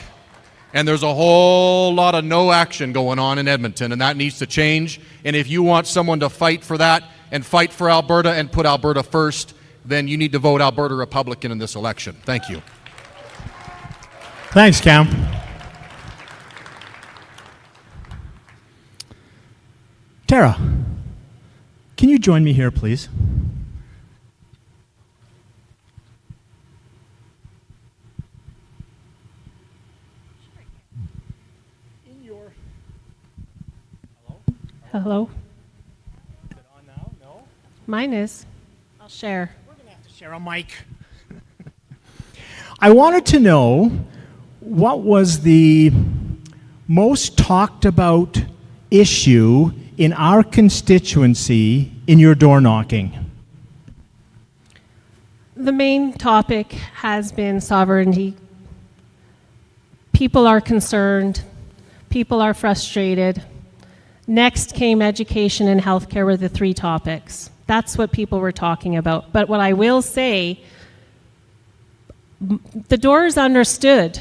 and there's a whole lot of no action going on in Edmonton, and that needs to change. And if you want someone to fight for that and fight for Alberta and put Alberta first, then you need to vote Alberta Republican in this election. Thank you. Thanks, Cam. Tara, can you join me here, please? Hello? Is it on now? No? Mine is. I'll share. We're going to have to share a mic. I wanted to know what was the most talked about issue in our constituency in your door knocking? The main topic has been sovereignty. People are concerned. People are frustrated. Next came education and healthcare were the 3 topics. That's what people were talking about. But what I will say, the Doors understood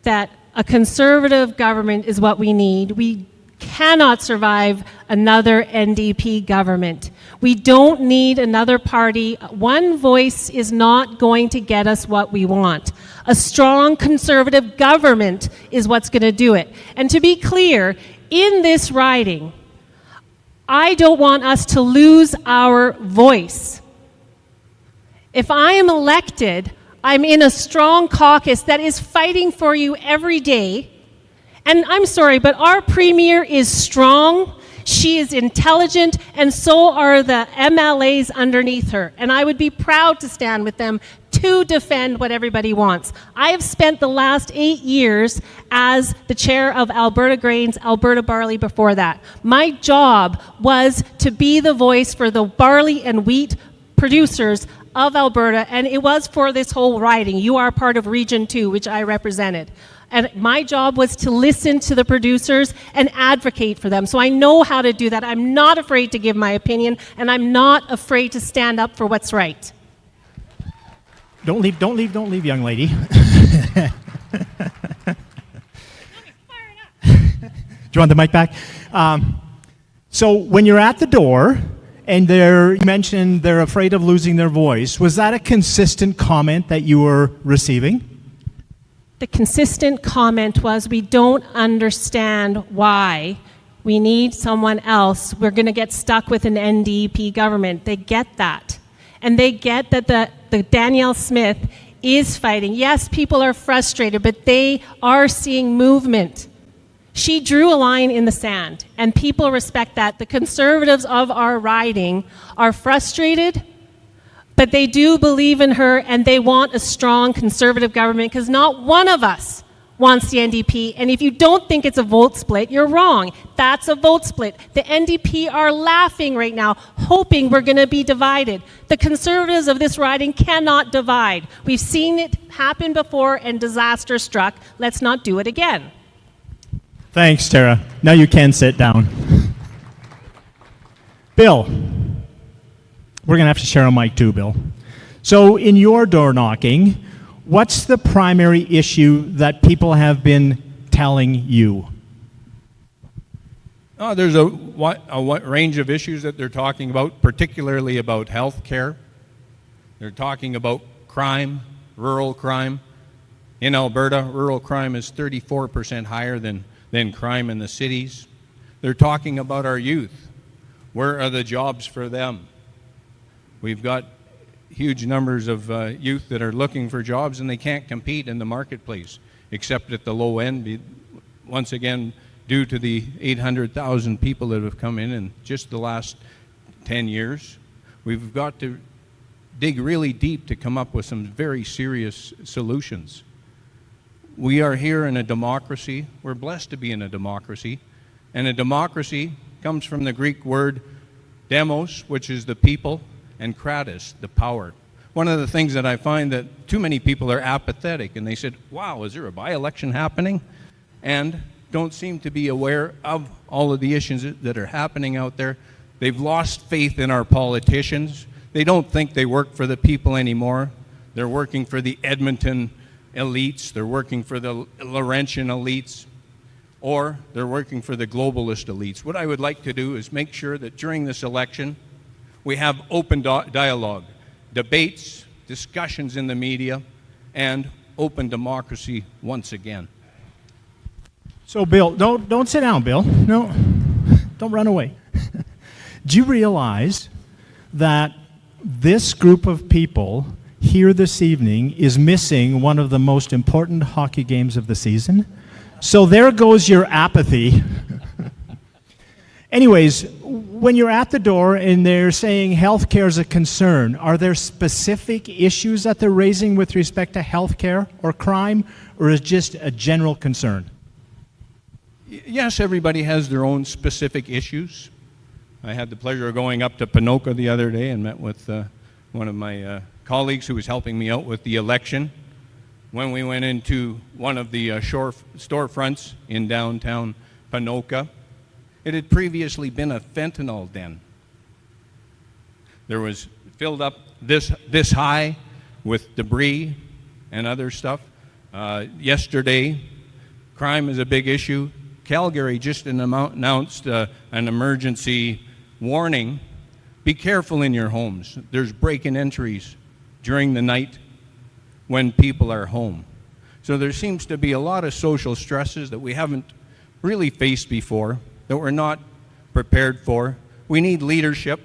that a conservative government is what we need. We cannot survive another NDP government. We don't need another party. One voice is not going to get us what we want. A strong conservative government is what's going to do it. And to be clear, in this riding, I don't want us to lose our voice. If I am elected, I'm in a strong caucus that is fighting for you every day. And I'm sorry, but our Premier is strong, she is intelligent, and so are the MLAs underneath her. And I would be proud to stand with them to defend what everybody wants. I have spent the last 8 years as the chair of Alberta Grains, Alberta Barley before that. My job was to be the voice for the barley and wheat producers of Alberta, and it was for this whole riding. You are part of Region 2, which I represented. And my job was to listen to the producers and advocate for them. So I know how to do that. I'm not afraid to give my opinion, and I'm not afraid to stand up for what's right. Don't leave, young lady. Do you want the mic back? So when you're at the door and you mentioned they're afraid of losing their voice, was that a consistent comment that you were receiving? The consistent comment was, we don't understand why we need someone else. We're going to get stuck with an NDP government. They get that. And they get that the Danielle Smith is fighting. Yes, people are frustrated, but they are seeing movement. She drew a line in the sand, and people respect that. The Conservatives of our riding are frustrated, but they do believe in her, and they want a strong Conservative government, because not one of us wants the NDP. And if you don't think it's a vote split, you're wrong. That's a vote split. The NDP are laughing right now, hoping we're going to be divided. The Conservatives of this riding cannot divide. We've seen it happen before, and disaster struck. Let's not do it again. Thanks, Tara. Now you can sit down. Bill. We're going to have to share a mic too, Bill. So in your door knocking, what's the primary issue that people have been telling you? Oh, there's a range of issues that they're talking about, particularly about health care. They're talking about crime, rural crime. In Alberta, rural crime is 34% higher than crime in the cities. They're talking about our youth. Where are the jobs for them? We've got huge numbers of youth that are looking for jobs, and they can't compete in the marketplace, except at the low end, once again, due to the 800,000 people that have come in just the last 10 years. We've got to dig really deep to come up with some very serious solutions. We are here in a democracy. We're blessed to be in a democracy. And a democracy comes from the Greek word demos, which is the people, and kratos, the power. One of the things that I find that too many people are apathetic, and they said, wow, is there a by-election happening? And don't seem to be aware of all of the issues that are happening out there. They've lost faith in our politicians. They don't think they work for the people anymore. They're working for the Edmonton elites, they're working for the Laurentian elites, or they're working for the globalist elites. What I would like to do is make sure that during this election, we have open dialogue, debates, discussions in the media, and open democracy once again. So, Bill, don't sit down, Bill. No, don't run away. Do you realize that this group of people here this evening is missing one of the most important hockey games of the season? So there goes your apathy. Anyways, when you're at the door and they're saying healthcare is a concern, are there specific issues that they're raising with respect to healthcare or crime, or is it just a general concern? Yes, everybody has their own specific issues. I had the pleasure of going up to Ponoka the other day and met with one of my colleagues who was helping me out with the election. When we went into one of the storefronts in downtown Ponoka, it had previously been a fentanyl den. There was filled up this high with debris and other stuff. Yesterday, crime is a big issue. Calgary just announced an emergency warning. Be careful in your homes. There's break-in entries during the night when people are home. So there seems to be a lot of social stresses that we haven't really faced before, that we're not prepared for. We need leadership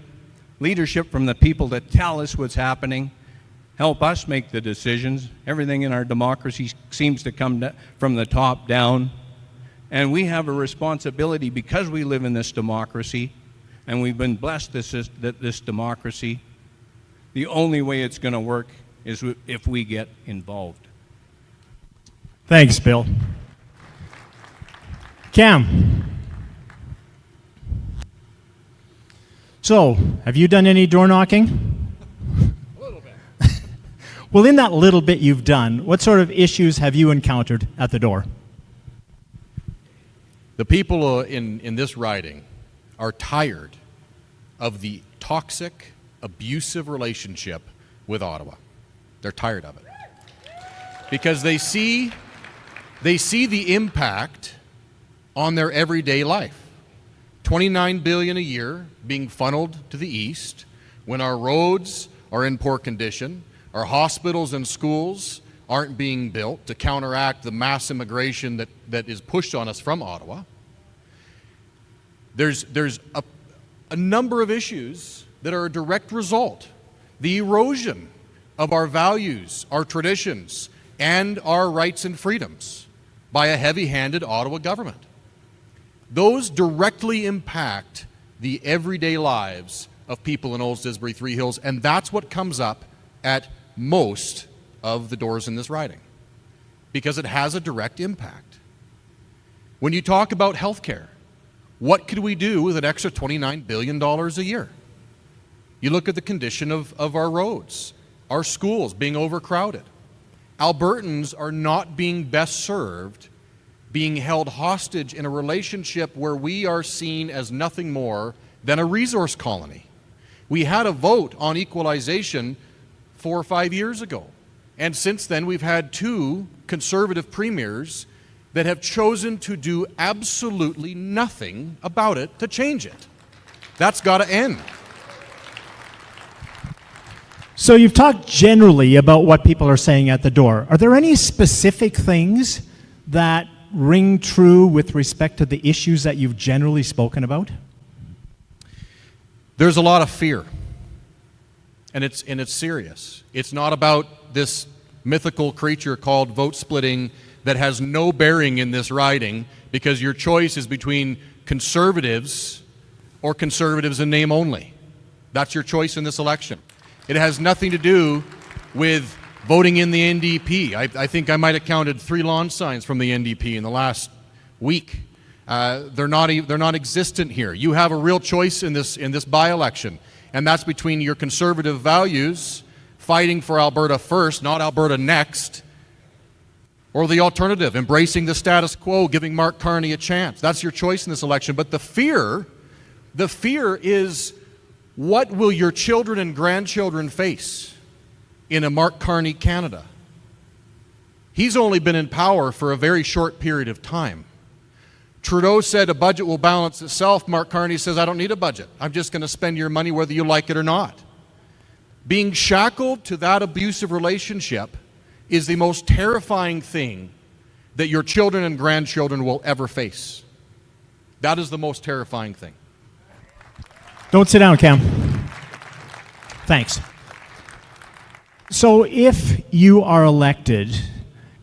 from the people that tell us what's happening, help us make the decisions. Everything in our democracy seems to come from the top down. And we have a responsibility, because we live in this democracy, and we've been blessed this democracy. The only way it's going to work is if we get involved. Thanks, Bill. Cam. So, have you done any door knocking? A little bit. Well, in that little bit you've done, what sort of issues have you encountered at the door? The people in this riding are tired of the toxic, abusive relationship with Ottawa. They're tired of it. Because they see the impact on their everyday life. $29 billion a year being funneled to the east when our roads are in poor condition, our hospitals and schools aren't being built to counteract the mass immigration that is pushed on us from Ottawa. There's a number of issues that are a direct result. The erosion of our values, our traditions, and our rights and freedoms by a heavy-handed Ottawa government. Those directly impact the everyday lives of people in Olds-Didsbury Three Hills, and that's what comes up at most of the doors in this riding, because it has a direct impact. When you talk about health care, what could we do with an extra $29 billion a year? You look at the condition of our roads, our schools being overcrowded. Albertans are not being best served being held hostage in a relationship where we are seen as nothing more than a resource colony. We had a vote on equalization 4 or 5 years ago, and since then we've had 2 conservative premiers that have chosen to do absolutely nothing about it to change it. That's got to end. So you've talked generally about what people are saying at the door. Are there any specific things that ring true with respect to the issues that you've generally spoken about? There's a lot of fear, and it's serious. It's not about this mythical creature called vote splitting that has no bearing in this riding, because your choice is between conservatives or conservatives in name only. That's your choice in this election. It has nothing to do with voting in the NDP. I think I might have counted 3 lawn signs from the NDP in the last week. They're not existent here. You have a real choice in this by-election, and that's between your conservative values, fighting for Alberta first, not Alberta next, or the alternative, embracing the status quo, giving Mark Carney a chance. That's your choice in this election. But the fear is, what will your children and grandchildren face in a Mark Carney Canada? He's only been in power for a very short period of time. Trudeau said a budget will balance itself. Mark Carney says, I don't need a budget. I'm just going to spend your money whether you like it or not. Being shackled to that abusive relationship is the most terrifying thing that your children and grandchildren will ever face. That is the most terrifying thing. Don't sit down, Cam. Thanks. So if you are elected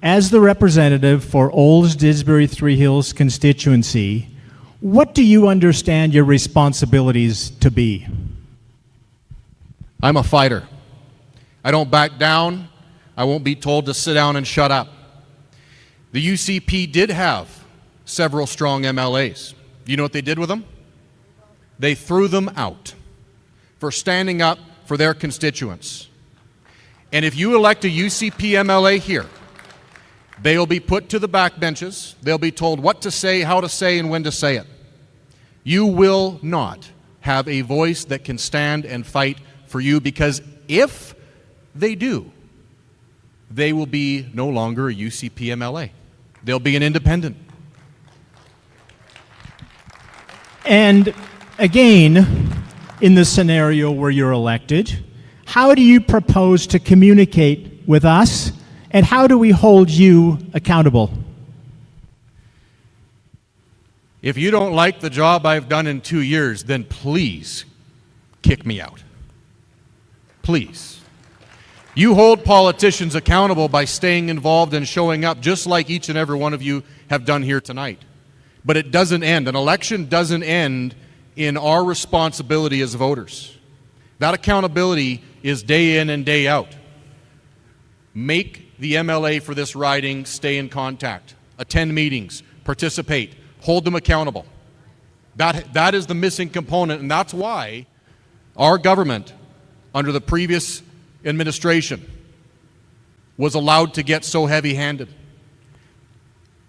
as the representative for Olds-Didsbury Three Hills constituency, what do you understand your responsibilities to be? I'm a fighter. I don't back down. I won't be told to sit down and shut up. The UCP did have several strong MLAs. You know what they did with them? They threw them out for standing up for their constituents. And if you elect a UCP MLA here, they'll be put to the backbenches. They'll be told what to say, how to say, and when to say it. You will not have a voice that can stand and fight for you, because if they do, they will be no longer a UCP MLA. They'll be an independent. And again, in the scenario where you're elected, how do you propose to communicate with us, and how do we hold you accountable? If you don't like the job I've done in 2 years, then please kick me out. Please. You hold politicians accountable by staying involved and showing up, just like each and every one of you have done here tonight. But it doesn't end. An election doesn't end in our responsibility as voters. That accountability is day in and day out. Make the MLA for this riding stay in contact, attend meetings, participate, hold them accountable. That is the missing component, and that's why our government, under the previous administration, was allowed to get so heavy-handed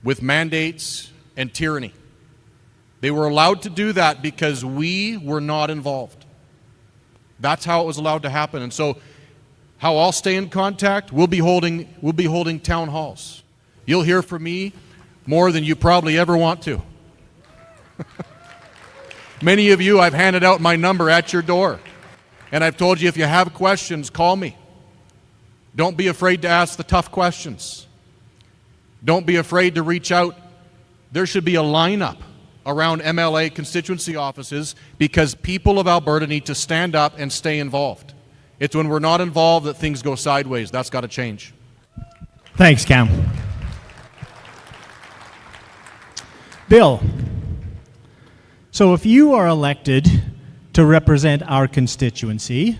with mandates and tyranny. They were allowed to do that because we were not involved. That's how it was allowed to happen. And so how I'll stay in contact, we'll be holding town halls. You'll hear from me more than you probably ever want to. Many of you, I've handed out my number at your door. And I've told you, if you have questions, call me. Don't be afraid to ask the tough questions. Don't be afraid to reach out. There should be a lineup around MLA constituency offices because people of Alberta need to stand up and stay involved. It's when we're not involved that things go sideways. That's got to change. Thanks, Cam. Bill, so if you are elected to represent our constituency,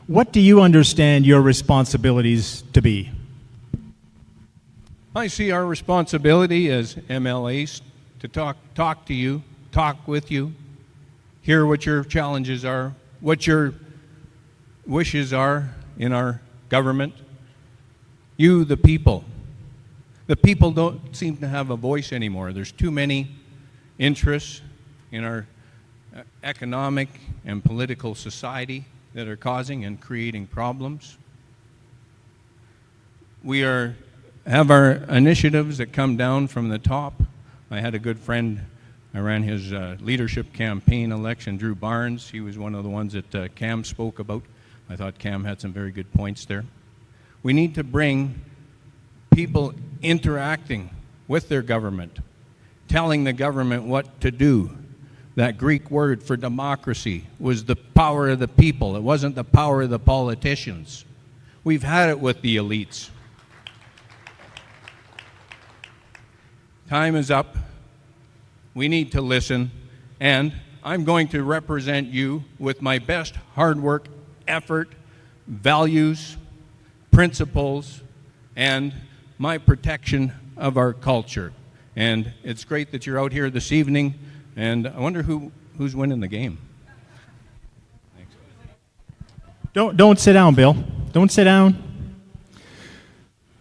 what do you understand your responsibilities to be? I see our responsibility as MLAs to talk to you, talk with you, hear what your challenges are, what your wishes are in our government. You, the people. The people don't seem to have a voice anymore. There's too many interests in our economic and political society that are causing and creating problems. We have our initiatives that come down from the top. I had a good friend, I ran his leadership campaign election, Drew Barnes. He was one of the ones that Cam spoke about. I thought Cam had some very good points there. We need to bring people interacting with their government, telling the government what to do. That Greek word for democracy was the power of the people. It wasn't the power of the politicians. We've had it with the elites. Time is up. We need to listen, and I'm going to represent you with my best hard work, effort, values, principles, and my protection of our culture. And it's great that you're out here this evening, and I wonder who's winning the game. Thanks. Don't sit down, Bill. Don't sit down.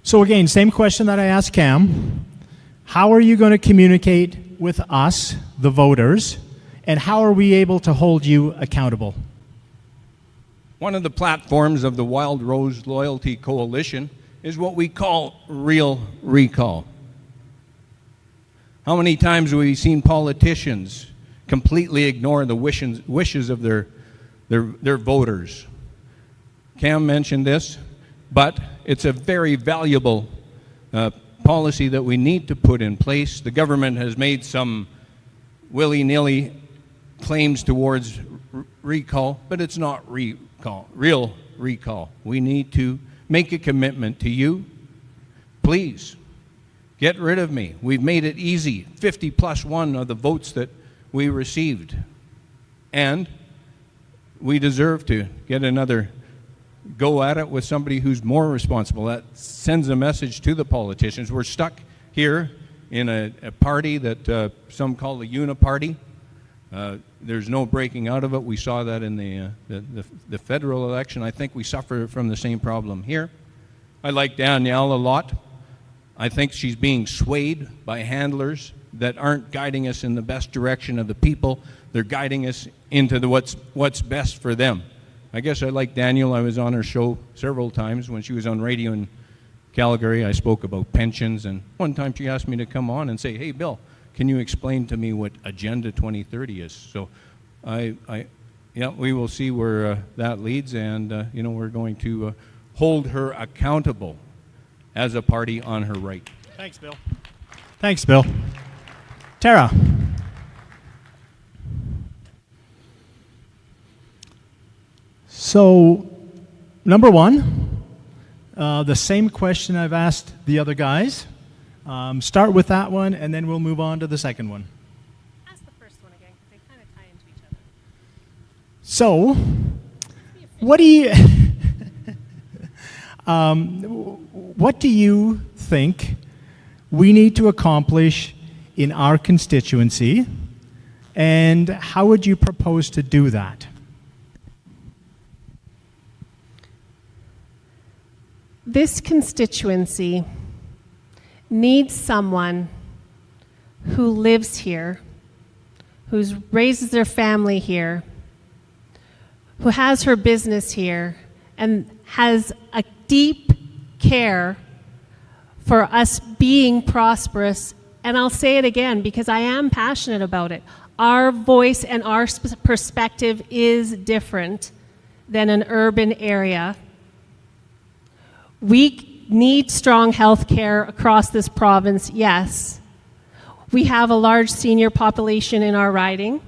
So again, same question that I asked Cam. How are you going to communicate with us, the voters, and how are we able to hold you accountable? One of the platforms of the Wildrose Loyalty Coalition is what we call real recall. How many times have we seen politicians completely ignore the wishes of their voters? Cam mentioned this, but it's a very valuable policy that we need to put in place. The government has made some willy-nilly claims towards recall, but it's not real recall. We need to make a commitment to you. Please, get rid of me. We've made it easy. 50+1 of the votes that we received. And we deserve to get another go at it with somebody who's more responsible. That sends a message to the politicians. We're stuck here in a party that some call the uniparty. There's no breaking out of it. We saw that in the federal election. I think we suffer from the same problem here. I like Danielle a lot. I think she's being swayed by handlers that aren't guiding us in the best direction of the people. They're guiding us into what's best for them. I guess I like Daniel. I was on her show several times. When she was on radio in Calgary, I spoke about pensions, and one time she asked me to come on and say, hey, Bill, can you explain to me what Agenda 2030 is? So we will see where that leads, and we're going to hold her accountable as a party on her right. Thanks, Bill. Thanks, Bill. Tara. So, number one, the same question I've asked the other guys. Start with that one, and then we'll move on to the second one. Ask the first one again, because they kind of tie into each other. So, what do you think we need to accomplish in our constituency, and how would you propose to do that? This constituency needs someone who lives here, who raises their family here, who has her business here, and has a deep care for us being prosperous. And I'll say it again because I am passionate about it. Our voice and our perspective is different than an urban area. We need strong health care across this province, yes. We have a large senior population in our riding.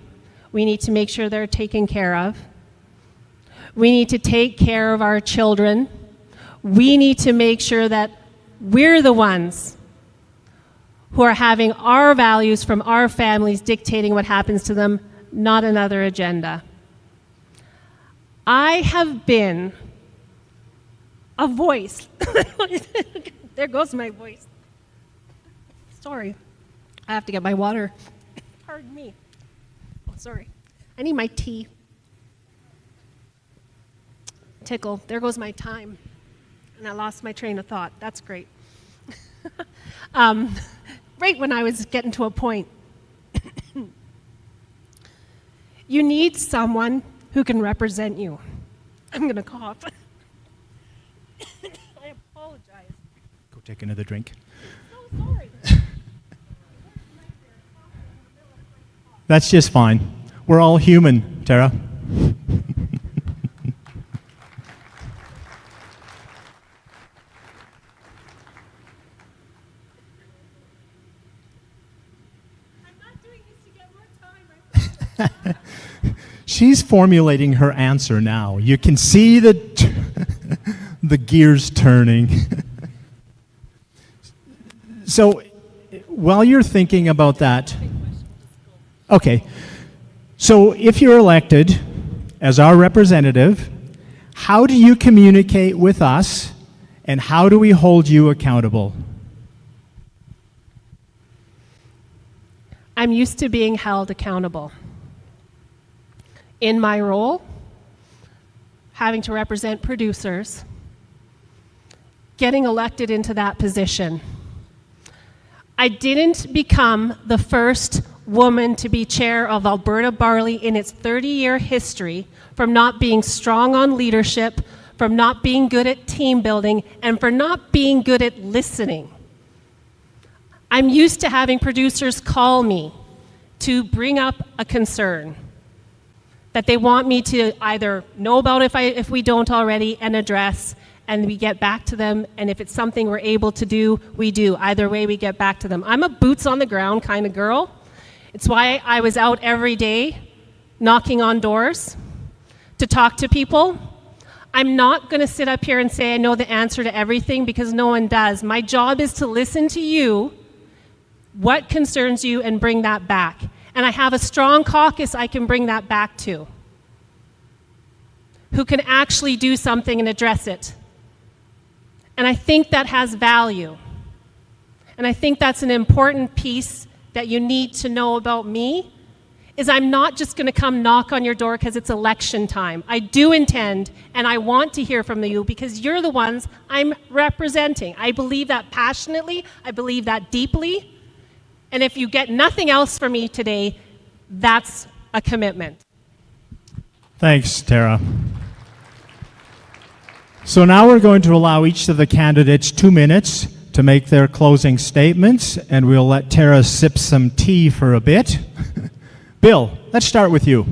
We need to make sure they're taken care of. We need to take care of our children. We need to make sure that we're the ones who are having our values from our families dictating what happens to them, not another agenda. I have been a voice. There goes my voice. Sorry. I have to get my water. Pardon me. Oh, sorry. I need my tea. Tickle. There goes my time. And I lost my train of thought. That's great. Right when I was getting to a point. You need someone who can represent you. I'm going to cough. I apologize. Go take another drink. So sorry. That's just fine. We're all human, Tara. She's formulating her answer now. You can see the gears turning. So while you're thinking about that, okay, so if you're elected as our representative, how do you communicate with us and how do we hold you accountable? I'm used to being held accountable. In my role, having to represent producers, getting elected into that position. I didn't become the first woman to be chair of Alberta Barley in its 30-year history from not being strong on leadership, from not being good at team building, and for not being good at listening. I'm used to having producers call me to bring up a concern that they want me to either know about if we don't already and address, and we get back to them, and if it's something we're able to do, we do. Either way, we get back to them. I'm a boots on the ground kind of girl. It's why I was out every day knocking on doors to talk to people. I'm not going to sit up here and say I know the answer to everything because no one does. My job is to listen to you, what concerns you, and bring that back. And I have a strong caucus I can bring that back to, who can actually do something and address it. And I think that has value. And I think that's an important piece that you need to know about me, is I'm not just going to come knock on your door because it's election time. I do intend, and I want to hear from you because you're the ones I'm representing. I believe that passionately. I believe that deeply. And if you get nothing else from me today, that's a commitment. Thanks, Tara. So now we're going to allow each of the candidates 2 minutes to make their closing statements, and we'll let Tara sip some tea for a bit. Bill, let's start with you.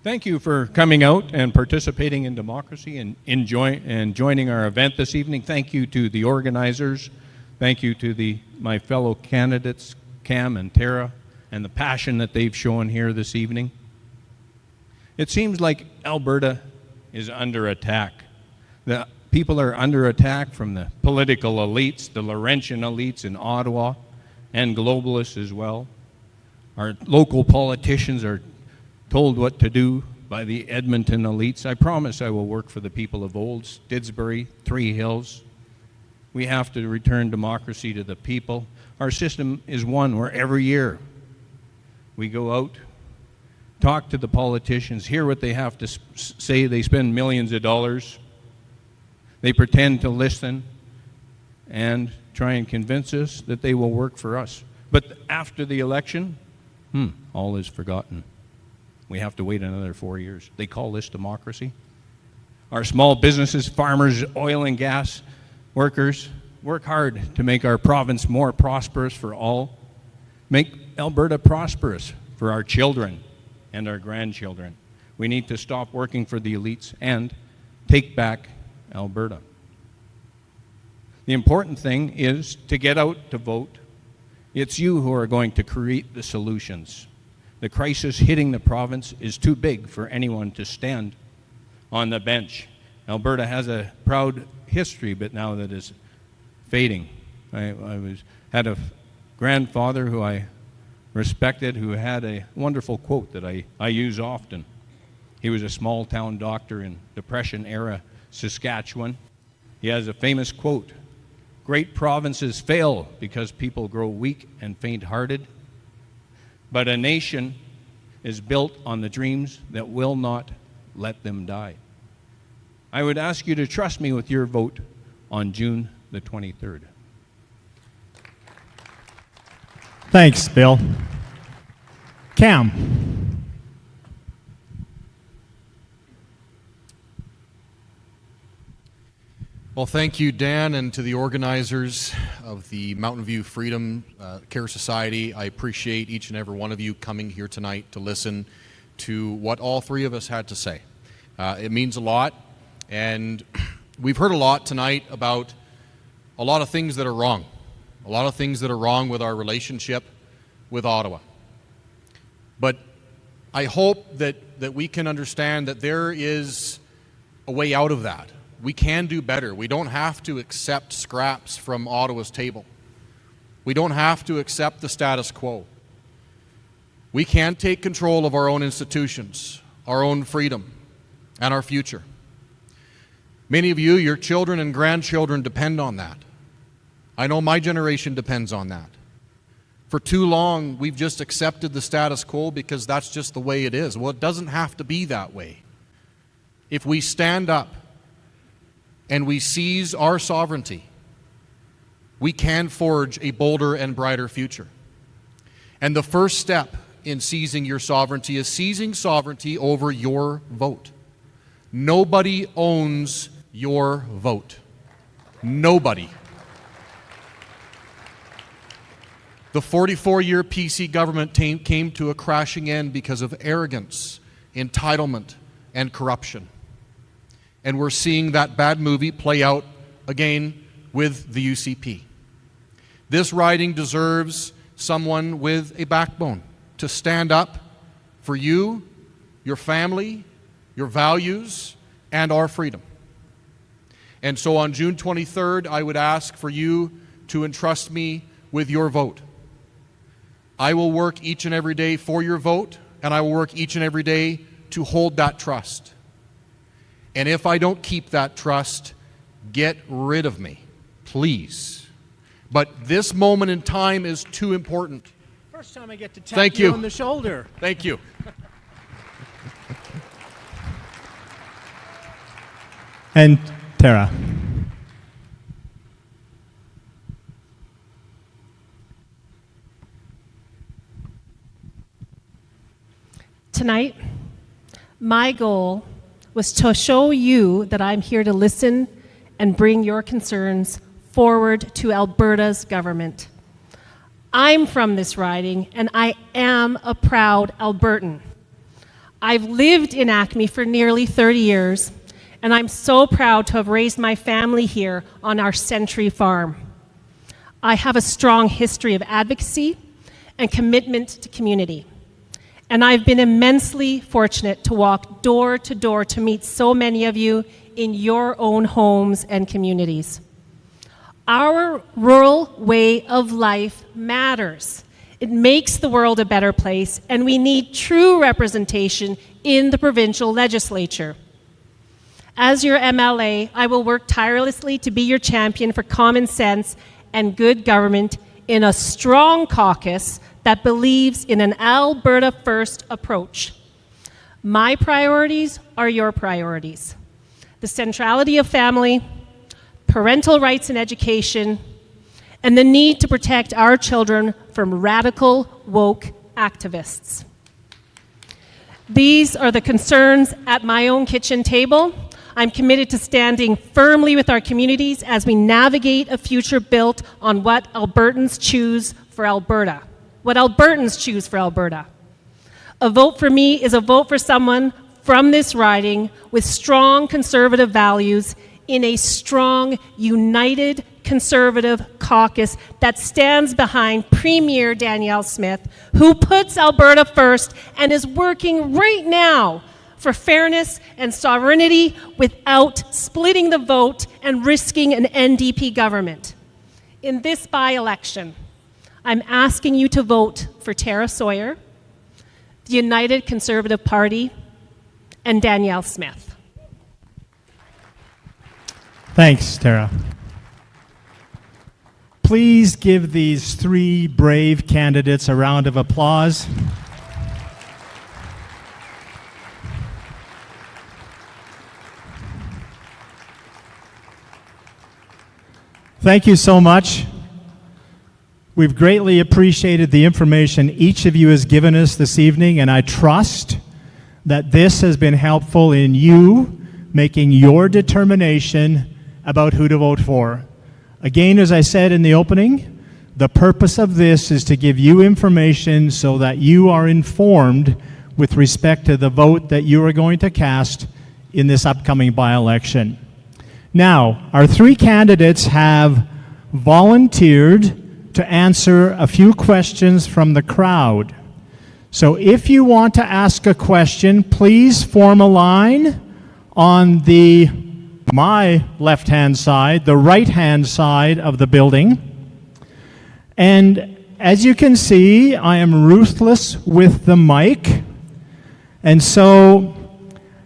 Thank you for coming out and participating in democracy and joining our event this evening. Thank you to the organizers. Thank you to my fellow candidates, Cam and Tara, and the passion that they've shown here this evening. It seems like Alberta is under attack. The people are under attack from the political elites, the Laurentian elites in Ottawa, and globalists as well. Our local politicians are told what to do by the Edmonton elites. I promise I will work for the people of Olds-Didsbury, Three Hills. We have to return democracy to the people. Our system is one where every year we go out talk to the politicians, hear what they have to say. They spend millions of dollars. They pretend to listen and try and convince us that they will work for us. But after the election, all is forgotten. We have to wait another 4 years. They call this democracy. Our small businesses, farmers, oil and gas workers work hard to make our province more prosperous for all. Make Alberta prosperous for our children and our grandchildren. We need to stop working for the elites and take back Alberta. The important thing is to get out to vote. It's you who are going to create the solutions. The crisis hitting the province is too big for anyone to stand on the bench. Alberta has a proud history, but now that is fading. I had a grandfather who I respected, who had a wonderful quote that I use often. He was a small town doctor in Depression era Saskatchewan. He has a famous quote: "Great provinces fail because people grow weak and faint-hearted, but a nation is built on the dreams that will not let them die." I would ask you to trust me with your vote on June the 23rd. Thanks, Bill. Cam. Well, thank you, Dan, and to the organizers of the Mountain View Freedom Care Society. I appreciate each and every one of you coming here tonight to listen to what all three of us had to say. It means a lot, and we've heard a lot tonight about a lot of things that are wrong. A lot of things that are wrong with our relationship with Ottawa. But I hope that we can understand that there is a way out of that. We can do better. We don't have to accept scraps from Ottawa's table. We don't have to accept the status quo. We can take control of our own institutions, our own freedom, and our future. Many of you, your children and grandchildren depend on that. I know my generation depends on that. For too long, we've just accepted the status quo because that's just the way it is. Well, it doesn't have to be that way. If we stand up and we seize our sovereignty, we can forge a bolder and brighter future. And the first step in seizing your sovereignty is seizing sovereignty over your vote. Nobody owns your vote. Nobody. The 44-year PC government came to a crashing end because of arrogance, entitlement, and corruption. And we're seeing that bad movie play out again with the UCP. This riding deserves someone with a backbone to stand up for you, your family, your values, and our freedom. And so on June 23rd, I would ask for you to entrust me with your vote. I will work each and every day for your vote, and I will work each and every day to hold that trust. And if I don't keep that trust, get rid of me, please. But this moment in time is too important. First time I get to tap you on the shoulder. Thank you. And Tara. Tonight, my goal was to show you that I'm here to listen and bring your concerns forward to Alberta's government. I'm from this riding, and I am a proud Albertan. I've lived in Acme for nearly 30 years, and I'm so proud to have raised my family here on our Century farm. I have a strong history of advocacy and commitment to community. And I've been immensely fortunate to walk door to door to meet so many of you in your own homes and communities. Our rural way of life matters. It makes the world a better place, and we need true representation in the provincial legislature. As your MLA, I will work tirelessly to be your champion for common sense and good government in a strong caucus that believes in an Alberta-first approach. My priorities are your priorities. The centrality of family, parental rights and education, and the need to protect our children from radical, woke activists. These are the concerns at my own kitchen table. I'm committed to standing firmly with our communities as we navigate a future built on what Albertans choose for Alberta. What Albertans choose for Alberta. A vote for me is a vote for someone from this riding with strong conservative values in a strong, united Conservative caucus that stands behind Premier Danielle Smith, who puts Alberta first and is working right now for fairness and sovereignty without splitting the vote and risking an NDP government. In this by-election, I'm asking you to vote for Tara Sawyer, the United Conservative Party, and Danielle Smith. Thanks, Tara. Please give these three brave candidates a round of applause. Thank you so much. We've greatly appreciated the information each of you has given us this evening, and I trust that this has been helpful in you making your determination about who to vote for. Again, as I said in the opening, the purpose of this is to give you information so that you are informed with respect to the vote that you are going to cast in this upcoming by-election. Now, our three candidates have volunteered to answer a few questions from the crowd. So if you want to ask a question, please form a line on my left-hand side, the right-hand side of the building. And as you can see, I am ruthless with the mic. And so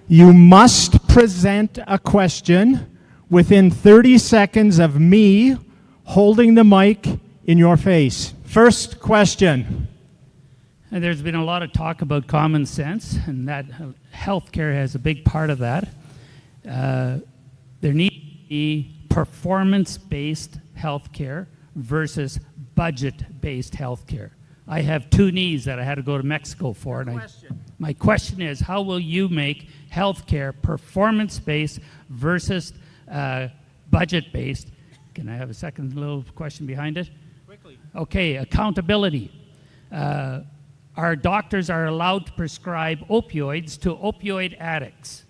you must present a question within 30 seconds of me holding the mic in your face. First question. And there's been a lot of talk about common sense, and that healthcare has a big part of that. There needs to be performance-based healthcare versus budget-based healthcare. I have two knees that I had to go to Mexico for. My question is, how will you make healthcare performance-based versus budget-based? Can I have a second little question behind it? Quickly. Okay, accountability. Our doctors are allowed to prescribe opioids to opioid addicts.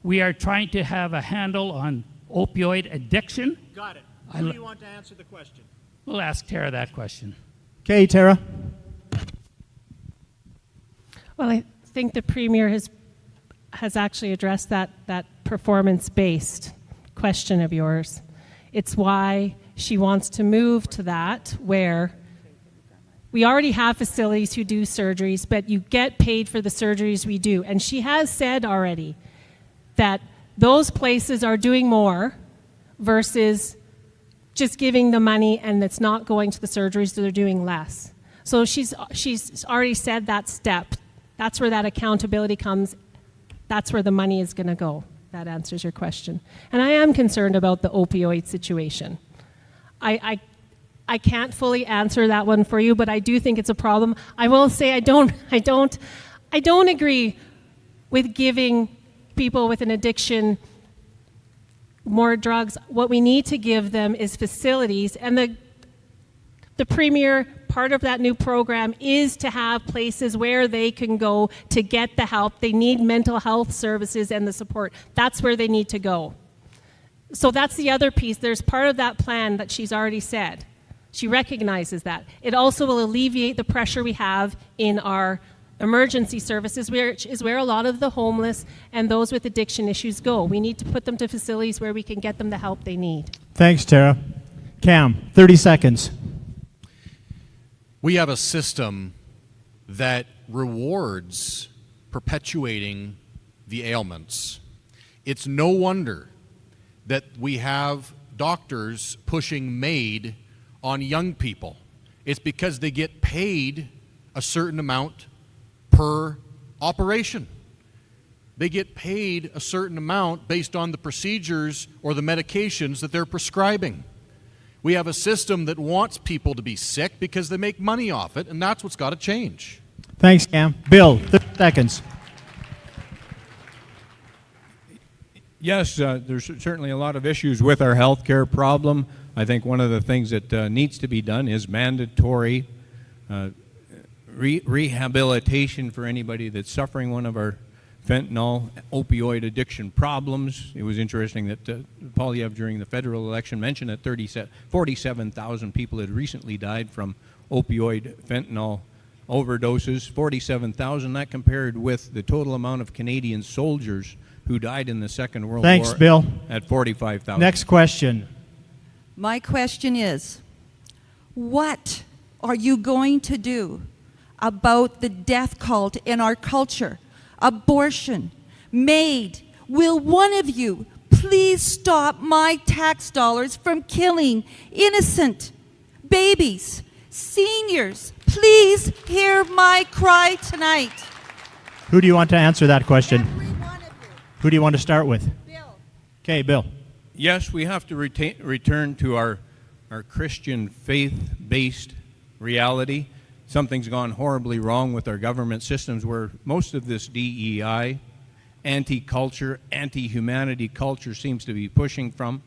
We are trying to have a handle on opioid addiction. Got it. Who do you want to answer the question? We'll ask Tara that question. Okay, Tara. Well, I think the Premier has actually addressed that performance-based question of yours. It's why she wants to move to that, where we already have facilities who do surgeries, but you get paid for the surgeries we do. And she has said already that those places are doing more versus just giving the money and it's not going to the surgeries, so they're doing less. So she's already said that step. That's where that accountability comes. That's where the money is going to go. That answers your question. And I am concerned about the opioid situation. I can't fully answer that one for you, but I do think it's a problem. I will say I don't agree with giving people with an addiction more drugs. What we need to give them is facilities, and the Premier, part of that new program is to have places where they can go to get the help. They need mental health services and the support. That's where they need to go. So that's the other piece. There's part of that plan that she's already said. She recognizes that. It also will alleviate the pressure we have in our emergency services, which is where a lot of the homeless and those with addiction issues go. We need to put them to facilities where we can get them the help they need. Thanks, Tara. Cam, 30 seconds. We have a system that rewards perpetuating the ailments. It's no wonder that we have doctors pushing MAID on young people. It's because they get paid a certain amount per operation. They get paid a certain amount based on the procedures or the medications that they're prescribing. We have a system that wants people to be sick because they make money off it, and that's what's got to change. Thanks, Cam. Bill, 30 seconds. Yes, there's certainly a lot of issues with our healthcare problem. I think one of the things that needs to be done is mandatory rehabilitation for anybody that's suffering one of our fentanyl, opioid addiction problems. It was interesting that Polyev during the federal election mentioned that 47,000 people had recently died from opioid fentanyl overdoses. 47,000, that compared with the total amount of Canadian soldiers who died in the Second World War. Thanks, Bill. At 45,000. Next question. My question is, what are you going to do about the death cult in our culture? Abortion, MAID. Will one of you please stop my tax dollars from killing innocent babies, seniors? Please hear my cry tonight. Who do you want to answer that question? Every one of you. Who do you want to start with? Bill. Okay, Bill. Yes, we have to return to our Christian faith-based reality. Something's gone horribly wrong with our government systems where most of this DEI, anti-culture, anti-humanity culture seems to be pushing from.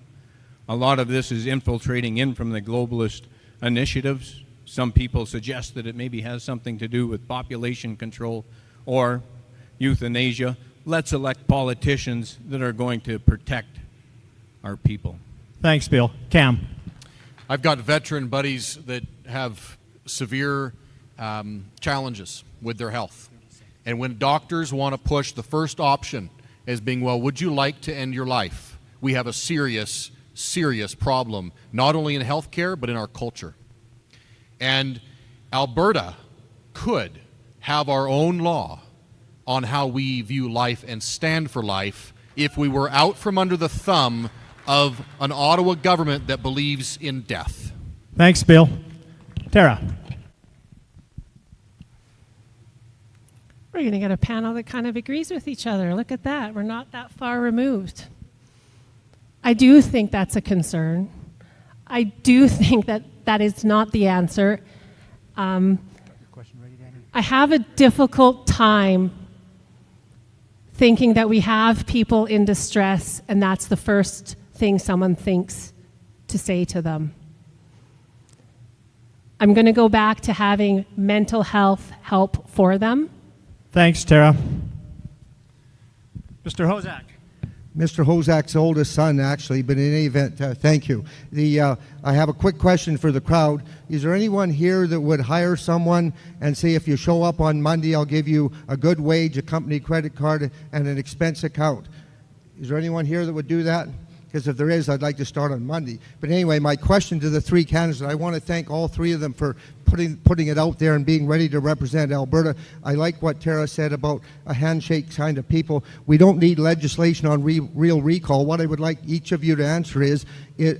A lot of this is infiltrating in from the globalist initiatives. Some people suggest that it maybe has something to do with population control or euthanasia. Let's elect politicians that are going to protect our people. Thanks, Bill. Cam. I've got veteran buddies that have severe challenges with their health. And when doctors want to push the first option as being, well, would you like to end your life? We have a serious, serious problem, not only in healthcare, but in our culture. And Alberta could have our own law on how we view life and stand for life if we were out from under the thumb of an Ottawa government that believes in death. Thanks, Bill. Tara. We're going to get a panel that kind of agrees with each other. Look at that. We're not that far removed. I do think that's a concern. I do think that that is not the answer. I have a difficult time thinking that we have people in distress and that's the first thing someone thinks to say to them. I'm going to go back to having mental health help for them. Thanks, Tara. Mr. Hozak. Mr. Hozak's oldest son, actually, but in any event, thank you. I have a quick question for the crowd. Is there anyone here that would hire someone and say, if you show up on Monday, I'll give you a good wage, a company credit card, and an expense account? Is there anyone here that would do that? Because if there is, I'd like to start on Monday. But anyway, my question to the three candidates, I want to thank all three of them for putting it out there and being ready to represent Alberta. I like what Tara said about a handshake kind of people. We don't need legislation on real recall. What I would like each of you to answer is,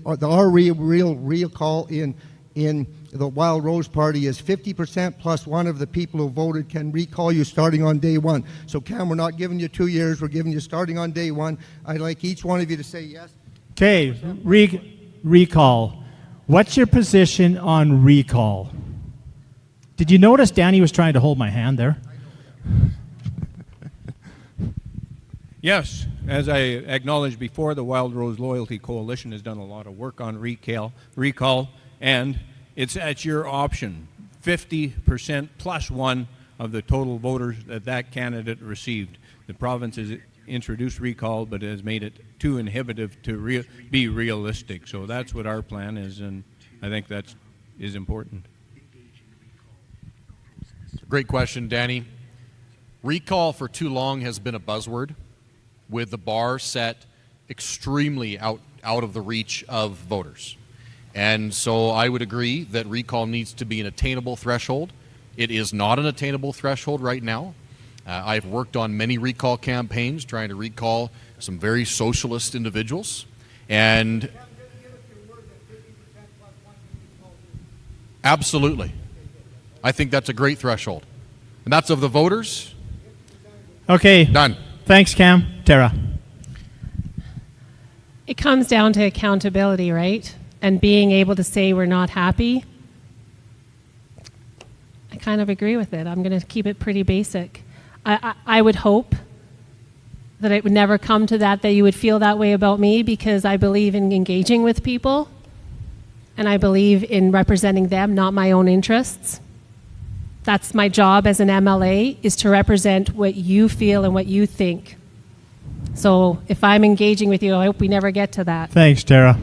our real recall in the Wildrose party is 50% plus one of the people who voted can recall you starting on day one. So Cam, we're not giving you 2 years, we're giving you starting on day one. I'd like each one of you to say yes. Okay, recall. What's your position on recall? Did you notice Danny was trying to hold my hand there? Yes, as I acknowledged before, the Wildrose Loyalty Coalition has done a lot of work on recall, and it's at your option. 50% plus one of the total voters that candidate received. The province has introduced recall, but has made it too inhibitive to be realistic. So that's what our plan is, and I think that is important. Great question, Danny. Recall for too long has been a buzzword, with the bar set extremely out of the reach of voters. And so I would agree that recall needs to be an attainable threshold. It is not an attainable threshold right now. I've worked on many recall campaigns trying to recall some very socialist individuals. And absolutely. I think that's a great threshold. And that's of the voters. Okay. Done. Thanks, Cam. Tara. It comes down to accountability, right? And being able to say we're not happy. I kind of agree with it. I'm going to keep it pretty basic. I would hope that it would never come to that you would feel that way about me, because I believe in engaging with people and I believe in representing them, not my own interests. That's my job as an MLA, is to represent what you feel and what you think. So if I'm engaging with you, I hope we never get to that. Thanks, Tara.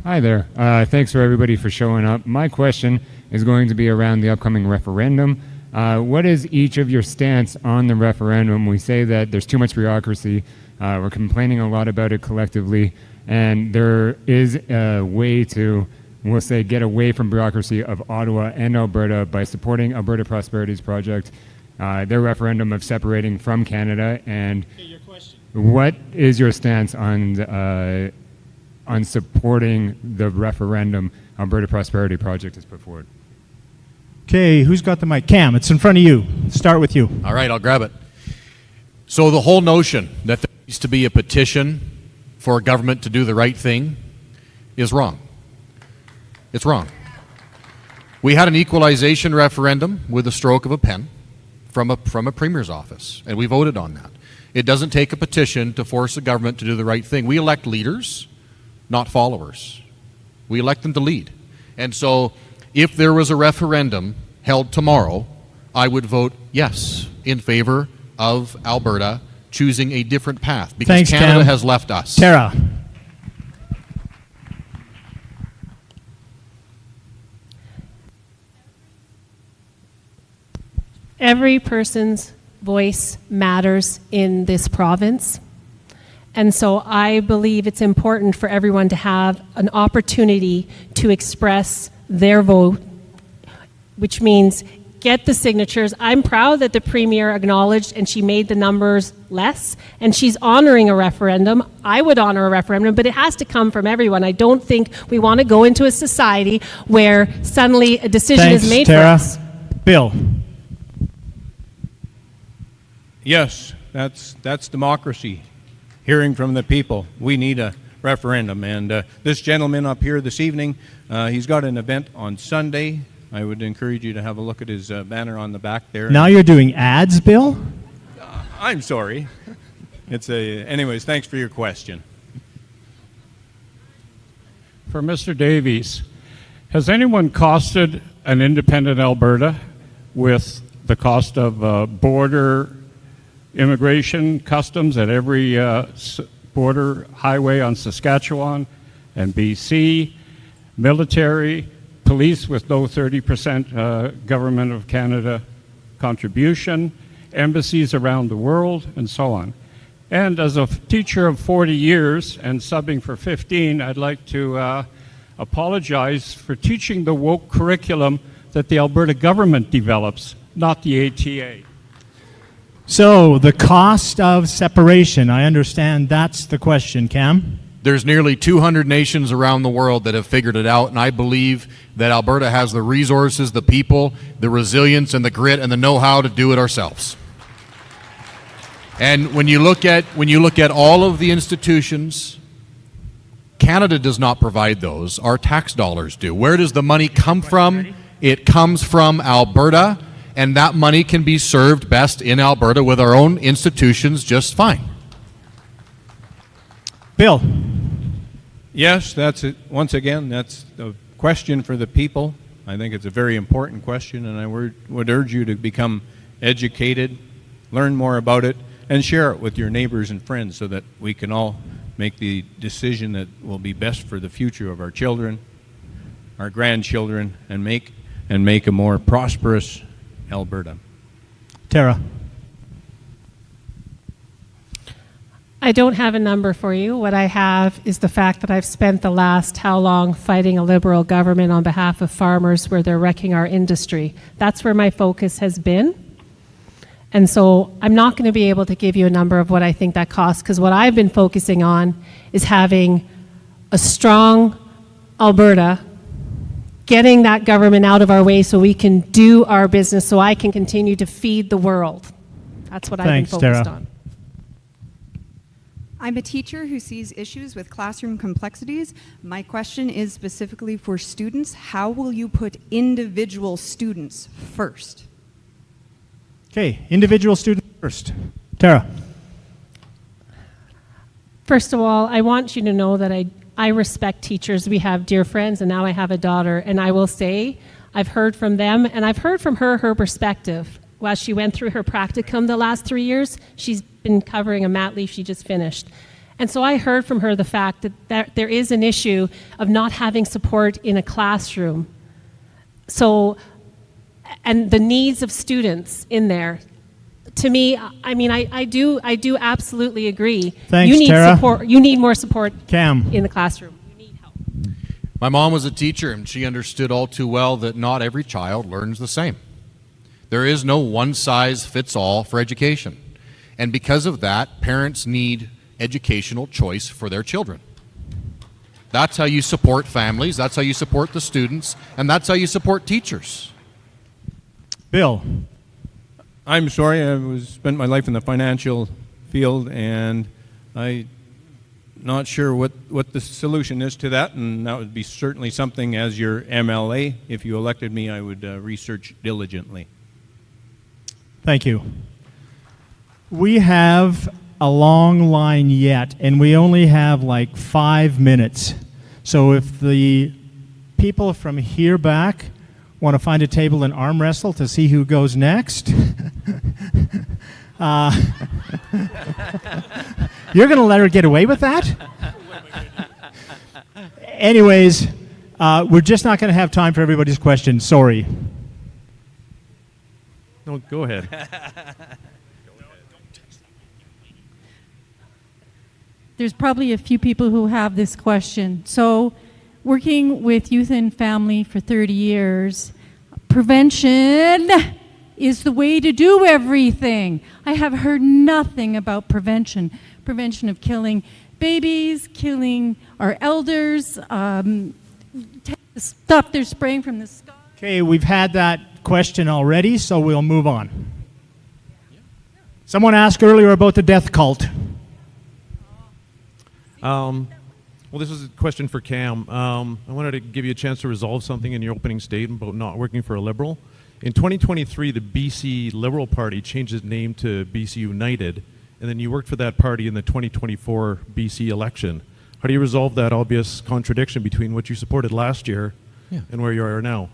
Hi there. Thanks for everybody for showing up. My question is going to be around the upcoming referendum. What is each of your stance on the referendum? We say that there's too much bureaucracy. We're complaining a lot about it collectively, and there is a way to, we'll say, get away from bureaucracy of Ottawa and Alberta by supporting Alberta Prosperity's project, their referendum of separating from Canada. And what is your stance on supporting the referendum Alberta Prosperity project has put forward? Okay, who's got the mic? Cam, it's in front of you. Start with you. All right, I'll grab it. So the whole notion that there needs to be a petition for a government to do the right thing is wrong. It's wrong. We had an equalization referendum with a stroke of a pen from a premier's office, and we voted on that. It doesn't take a petition to force a government to do the right thing. We elect leaders, not followers. We elect them to lead. And so if there was a referendum held tomorrow, I would vote yes in favor of Alberta choosing a different path, because Thanks, Canada Cam. has left us. Tara. Every person's voice matters in this province. And so I believe it's important for everyone to have an opportunity to express their vote, which means get the signatures. I'm proud that the Premier acknowledged and she made the numbers less, and she's honoring a referendum. I would honor a referendum, but it has to come from everyone. I don't think we want to go into a society where suddenly a decision Thanks, is made Tara. for us. Bill. Yes, that's democracy. Hearing from the people. We need a referendum. And this gentleman up here this evening, he's got an event on Sunday. I would encourage you to have a look at his banner on the back there. Now you're doing ads, Bill? I'm sorry. Anyways, thanks for your question. For Mr. Davies, has anyone costed an independent Alberta with the cost of border immigration customs at every border highway on Saskatchewan and BC, military, police with no 30% Government of Canada contribution, embassies around the world, and so on? And as a teacher of 40 years and subbing for 15, I'd like to apologize for teaching the woke curriculum that the Alberta government develops, not the ATA. So, the cost of separation, I understand that's the question, Cam. There's nearly 200 nations around the world that have figured it out, and I believe that Alberta has the resources, the people, the resilience, and the grit, and the know-how to do it ourselves. And when you look at all of the institutions, Canada does not provide those. Our tax dollars do. Where does the money come from? It comes from Alberta, and that money can be served best in Alberta with our own institutions just fine. Bill. Yes, that's it. Once again, that's a question for the people. I think it's a very important question, and I would urge you to become educated, learn more about it, and share it with your neighbors and friends so that we can all make the decision that will be best for the future of our children, our grandchildren, and make a more prosperous Alberta. Tara. I don't have a number for you. What I have is the fact that I've spent the last how long fighting a Liberal government on behalf of farmers where they're wrecking our industry. That's where my focus has been. And so I'm not going to be able to give you a number of what I think that costs, because what I've been focusing on is having a strong Alberta, getting that government out of our way so we can do our business, so I can continue to feed the world. That's what I've been focused on. I'm a teacher who sees issues with classroom complexities. My question is specifically for students. How will you put individual students first? Okay, individual students first. Tara. First of all, I want you to know that I respect teachers. We have dear friends, and now I have a daughter. And I will say, I've heard from them, and I've heard from her perspective. While she went through her practicum the last 3 years, she's been covering a mat leave she just finished. And so I heard from her the fact that there is an issue of not having support in a classroom. So, and the needs of students in there. To me, I mean, I do absolutely agree. Thanks, you need Tara. support. You need more support Cam. in the classroom. You need help. My mom was a teacher, and she understood all too well that not every child learns the same. There is no one-size-fits-all for education. And because of that, parents need educational choice for their children. That's how you support families, that's how you support the students, and that's how you support teachers. Bill. I'm sorry, I spent my life in the financial field, and I'm not sure what the solution is to that, and that would be certainly something as your MLA. If you elected me, I would research diligently. Thank you. We have a long line yet, and we only have like 5 minutes. So if the people from here back want to find a table and arm wrestle to see who goes next, you're going to let her get away with that? Anyways, we're just not going to have time for everybody's questions. Sorry. No, go ahead. There's probably a few people who have this question. So, working with youth and family for 30 years, prevention is the way to do everything. I have heard nothing about prevention. Prevention of killing babies, killing our elders, the stuff they're spraying from the sky. Okay, we've had that question already, so we'll move on. Someone asked earlier about the death cult. Well, this is a question for Cam. I wanted to give you a chance to resolve something in your opening statement about not working for a Liberal. In 2023, the BC Liberal Party changed its name to BC United, and then you worked for that party in the 2024 BC election. How do you resolve that obvious contradiction between what you supported last year and where you are now?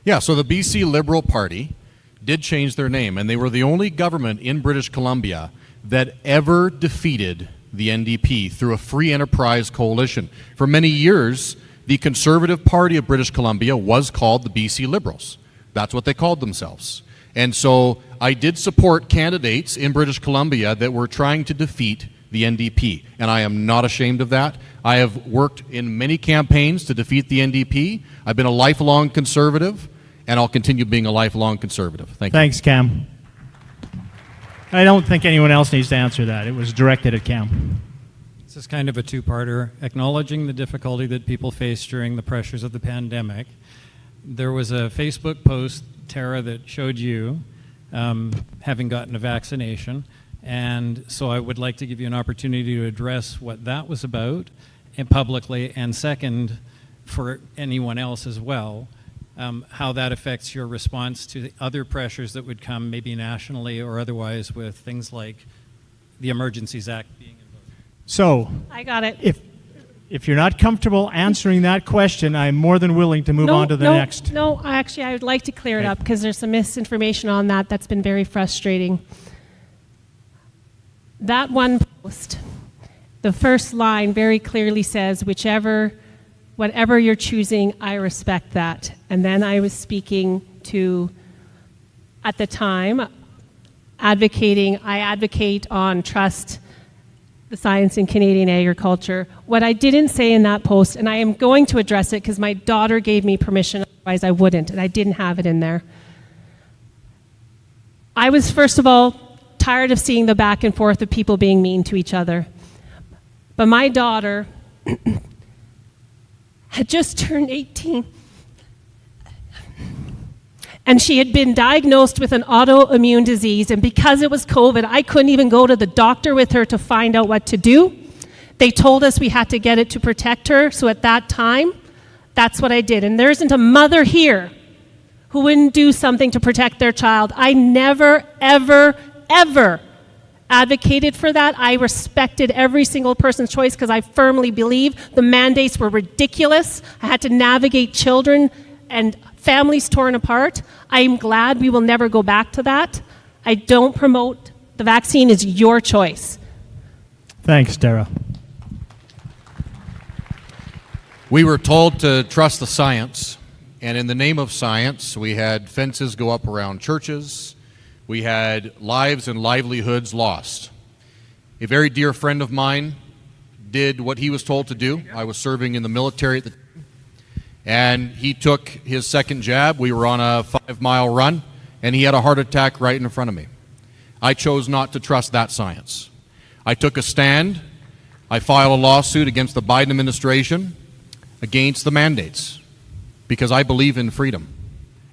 Yeah, so the BC Liberal Party did change their name, and they were the only government in British Columbia that ever defeated the NDP through a free enterprise coalition. For many years, the Conservative Party of British Columbia was called the BC Liberals. That's what they called themselves. And so I did support candidates in British Columbia that were trying to defeat the NDP, and I am not ashamed of that. I have worked in many campaigns to defeat the NDP. I've been a lifelong Conservative, and I'll continue being a lifelong Conservative. Thank you. Thanks, Cam. I don't think anyone else needs to answer that. It was directed at Cam. This is kind of a two-parter. Acknowledging the difficulty that people face during the pressures of the pandemic. There was a Facebook post, Tara, that showed you having gotten a vaccination. And so I would like to give you an opportunity to address what that was about publicly, and second, for anyone else as well, how that affects your response to the other pressures that would come maybe nationally or otherwise with things like the Emergencies Act being invoked. So, I got it. If you're not comfortable answering that question, I'm more than willing to move on to the next. No, actually, I would like to clear it up because there's some misinformation on that that's been very frustrating. That one post, the first line very clearly says, whatever you're choosing, I respect that. And then I was speaking to, at the time, I advocate on trust, the science in Canadian agriculture. What I didn't say in that post, and I am going to address it because my daughter gave me permission, otherwise I wouldn't, and I didn't have it in there. I was, first of all, tired of seeing the back and forth of people being mean to each other. But my daughter had just turned 18. And she had been diagnosed with an autoimmune disease, and because it was COVID, I couldn't even go to the doctor with her to find out what to do. They told us we had to get it to protect her, so at that time, that's what I did. And there isn't a mother here who wouldn't do something to protect their child. I never, ever, ever advocated for that. I respected every single person's choice because I firmly believe the mandates were ridiculous. I had to navigate children and families torn apart. I'm glad we will never go back to that. I don't promote the vaccine is your choice. Thanks, Tara. We were told to trust the science, and in the name of science, we had fences go up around churches. We had lives and livelihoods lost. A very dear friend of mine did what he was told to do. I was serving in the military at the time, and he took his second jab. We were on a 5-mile run, and he had a heart attack right in front of me. I chose not to trust that science. I took a stand. I filed a lawsuit against the Biden administration against the mandates because I believe in freedom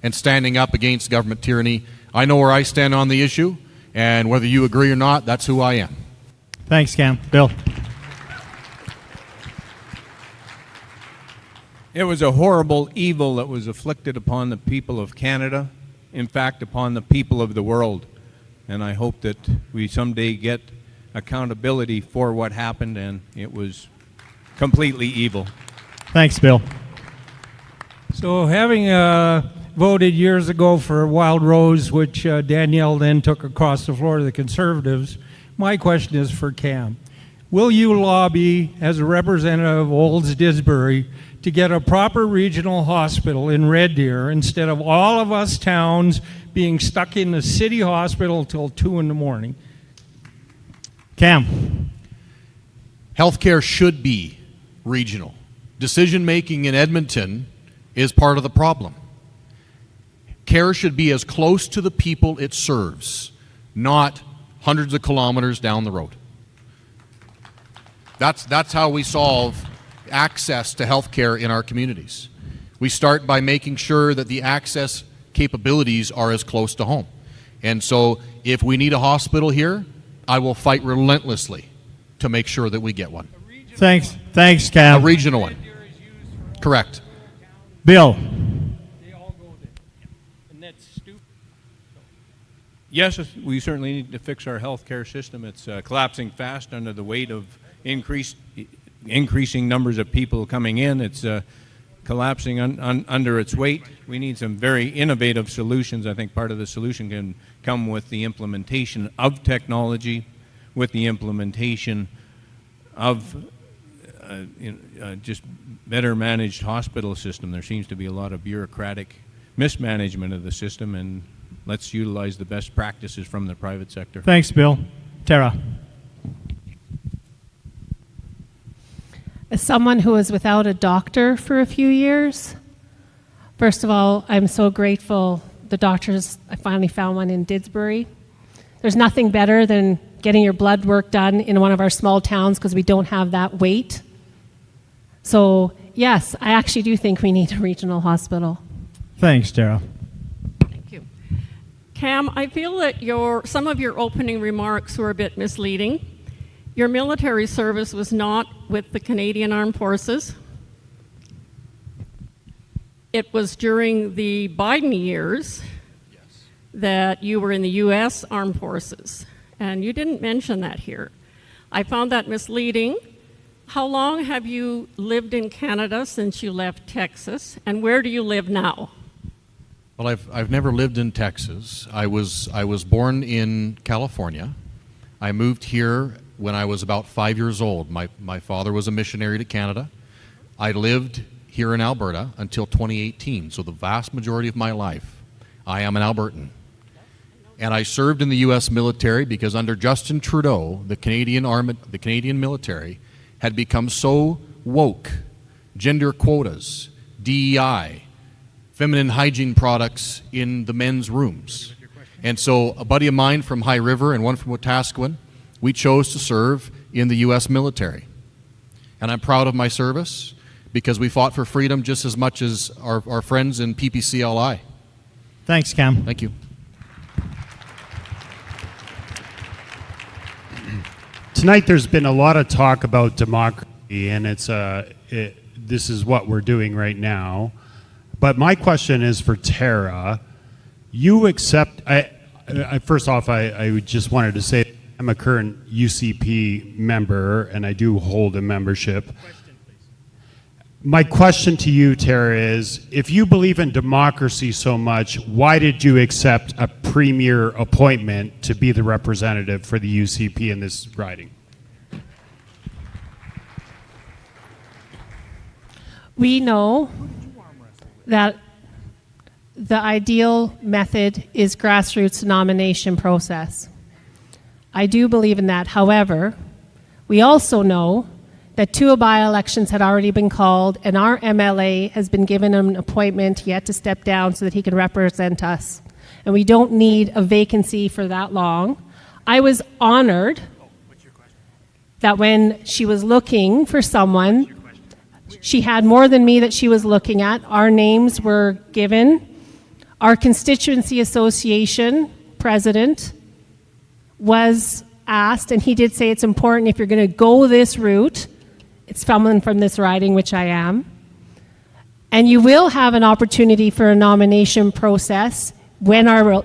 and standing up against government tyranny. I know where I stand on the issue, and whether you agree or not, that's who I am. Thanks, Cam. Bill. It was a horrible evil that was afflicted upon the people of Canada, in fact, upon the people of the world. And I hope that we someday get accountability for what happened, and it was completely evil. Thanks, Bill. So having voted years ago for Wildrose, which Danielle then took across the floor to the Conservatives, my question is for Cam. Will you lobby as a representative of Olds-Didsbury to get a proper regional hospital in Red Deer instead of all of us towns being stuck in the city hospital till 2 in the morning? Cam. Healthcare should be regional. Decision-making in Edmonton is part of the problem. Care should be as close to the people it serves, not hundreds of kilometers down the road. That's how we solve access to health care in our communities. We start by making sure that the access capabilities are as close to home. And so if we need a hospital here, I will fight relentlessly to make sure that we get one. Thanks, Cam. A regional one. Correct. Bill. Yes, we certainly need to fix our health care system. It's collapsing fast under the weight of increasing numbers of people coming in. It's collapsing under its weight. We need some very innovative solutions. I think part of the solution can come with the implementation of technology, with the implementation of just better managed hospital system. There seems to be a lot of bureaucratic mismanagement of the system, and let's utilize the best practices from the private sector. Thanks, Bill. Tara. As someone who was without a doctor for a few years, first of all, I'm so grateful the doctors, I finally found one in Didsbury. There's nothing better than getting your blood work done in one of our small towns because we don't have that wait. So, yes, I actually do think we need a regional hospital. Thanks, Tara. Thank you. Cam, I feel that some of your opening remarks were a bit misleading. Your military service was not with the Canadian Armed Forces. It was during the Biden years that you were in the U.S. Armed Forces, and you didn't mention that here. I found that misleading. How long have you lived in Canada since you left Texas, and where do you live now? Well, I've never lived in Texas. I was born in California. I moved here when I was about 5 years old. My father was a missionary to Canada. I lived here in Alberta until 2018, so the vast majority of my life, I am an Albertan. And I served in the U.S. military because under Justin Trudeau, the Canadian military had become so woke, gender quotas, DEI, feminine hygiene products in the men's rooms. And so a buddy of mine from High River and one from Wetaskiwin, we chose to serve in the U.S. military. And I'm proud of my service because we fought for freedom just as much as our friends in PPCLI. Thanks, Cam. Thank you. Tonight there's been a lot of talk about democracy, and this is what we're doing right now. But my question is for Tara. You accept, first off, I just wanted to say I'm a current UCP member, and I do hold a membership. My question to you, Tara, is if you believe in democracy so much, why did you accept a premier appointment to be the representative for the UCP in this riding? We know that the ideal method is grassroots nomination process. I do believe in that. However, we also know that 2 by-elections had already been called, and our MLA has been given an appointment. He had to step down so that he can represent us. And we don't need a vacancy for that long. I was honored that when she was looking for someone, she had more than me that she was looking at. Our names were given. Our Constituency Association president was asked, and he did say it's important if you're going to go this route, it's someone from this riding, which I am. And you will have an opportunity for a nomination process when our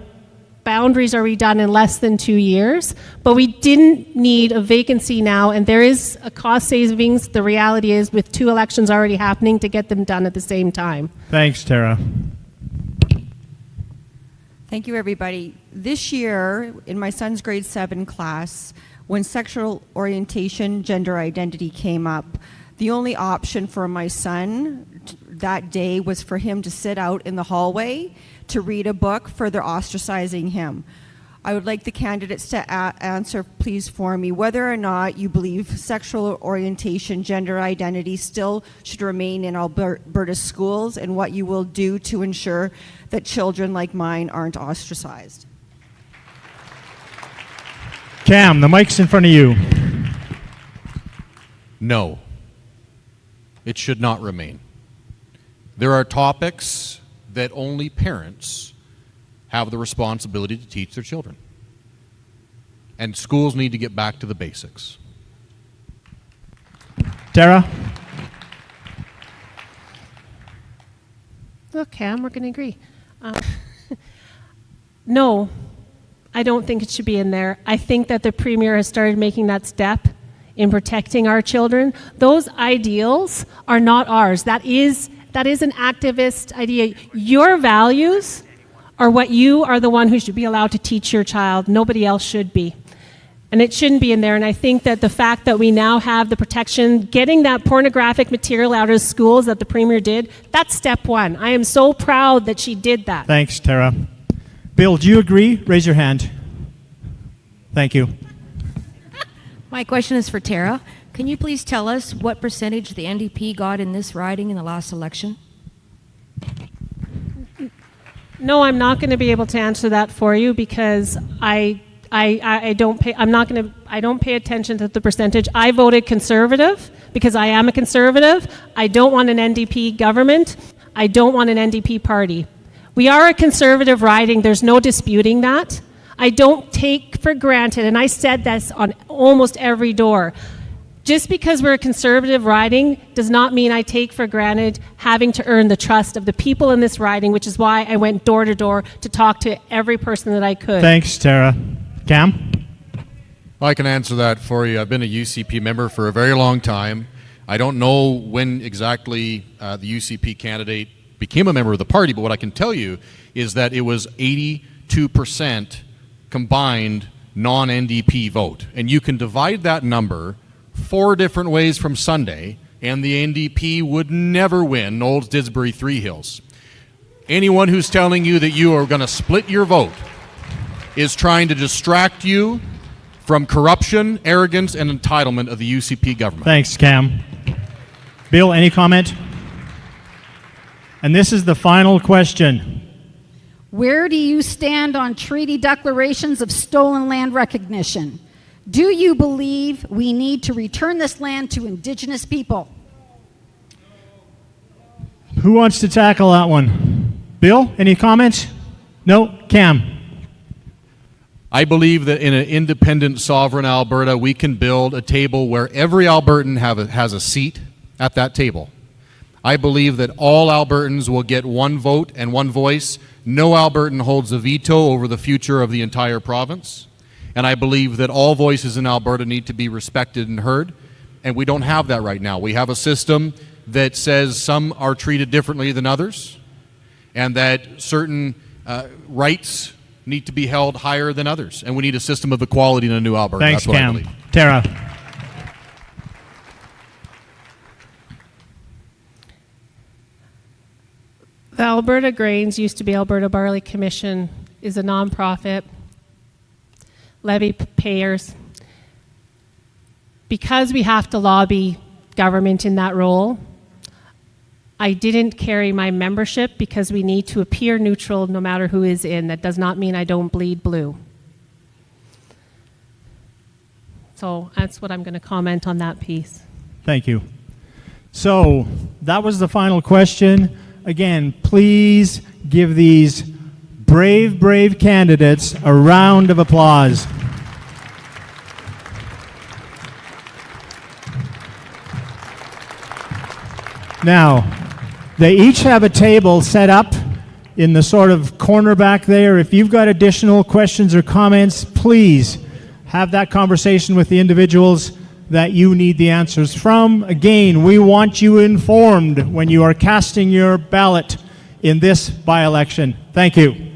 boundaries are redone in less than 2 years. But we didn't need a vacancy now, and there is a cost savings. The reality is, with 2 elections already happening, to get them done at the same time. Thanks, Tara. Thank you, everybody. This year, in my son's grade 7 class, when sexual orientation, gender identity came up, the only option for my son that day was for him to sit out in the hallway to read a book, further ostracizing him. I would like the candidates to answer, please, for me, whether or not you believe sexual orientation, gender identity still should remain in Alberta schools, and what you will do to ensure that children like mine aren't ostracized. Cam, the mic's in front of you. No. It should not remain. There are topics that only parents have the responsibility to teach their children. And schools need to get back to the basics. Tara? Look, Cam, we're going to agree. No, I don't think it should be in there. I think that the Premier has started making that step in protecting our children. Those ideals are not ours. That is an activist idea. Your values are what you are the one who should be allowed to teach your child. Nobody else should be. And it shouldn't be in there. And I think that the fact that we now have the protection, getting that pornographic material out of schools that the Premier did, that's step one. I am so proud that she did that. Thanks, Tara. Bill, do you agree? Raise your hand. Thank you. My question is for Tara. Can you please tell us what percentage the NDP got in this riding in the last election? No, I'm not going to be able to answer that for you because I don't pay attention to the percentage. I voted Conservative because I am a Conservative. I don't want an NDP government. I don't want an NDP party. We are a Conservative riding. There's no disputing that. I don't take for granted, and I said this on almost every door, just because we're a Conservative riding does not mean I take for granted having to earn the trust of the people in this riding, which is why I went door to door to talk to every person that I could. Thanks, Tara. Cam? I can answer that for you. I've been a UCP member for a very long time. I don't know when exactly the UCP candidate became a member of the party, but what I can tell you is that it was 82% combined non-NDP vote. And you can divide that number 4 different ways from Sunday, and the NDP would never win Olds-Didsbury 3 Hills. Anyone who's telling you that you are going to split your vote is trying to distract you from corruption, arrogance, and entitlement of the UCP government. Thanks, Cam. Bill, any comment? And this is the final question. Where do you stand on treaty declarations of stolen land recognition? Do you believe we need to return this land to Indigenous people? Who wants to tackle that one? Bill, any comments? No, Cam. I believe that in an independent, sovereign Alberta, we can build a table where every Albertan has a seat at that table. I believe that all Albertans will get one vote and one voice. No Albertan holds a veto over the future of the entire province. And I believe that all voices in Alberta need to be respected and heard. And we don't have that right now. We have a system that says some are treated differently than others, and that certain rights need to be held higher than others. And we need a system of equality in a new Alberta. Thanks, That's what Cam. I believe. Tara. The Alberta Grains, used to be Alberta Barley Commission, is a nonprofit, levy payers. Because we have to lobby government in that role, I didn't carry my membership because we need to appear neutral no matter who is in. That does not mean I don't bleed blue. So that's what I'm going to comment on that piece. Thank you. So that was the final question. Again, please give these brave, brave candidates a round of applause. Now, they each have a table set up in the sort of corner back there. If you've got additional questions or comments, please have that conversation with the individuals that you need the answers from. Again, we want you informed when you are casting your ballot in this by-election. Thank you.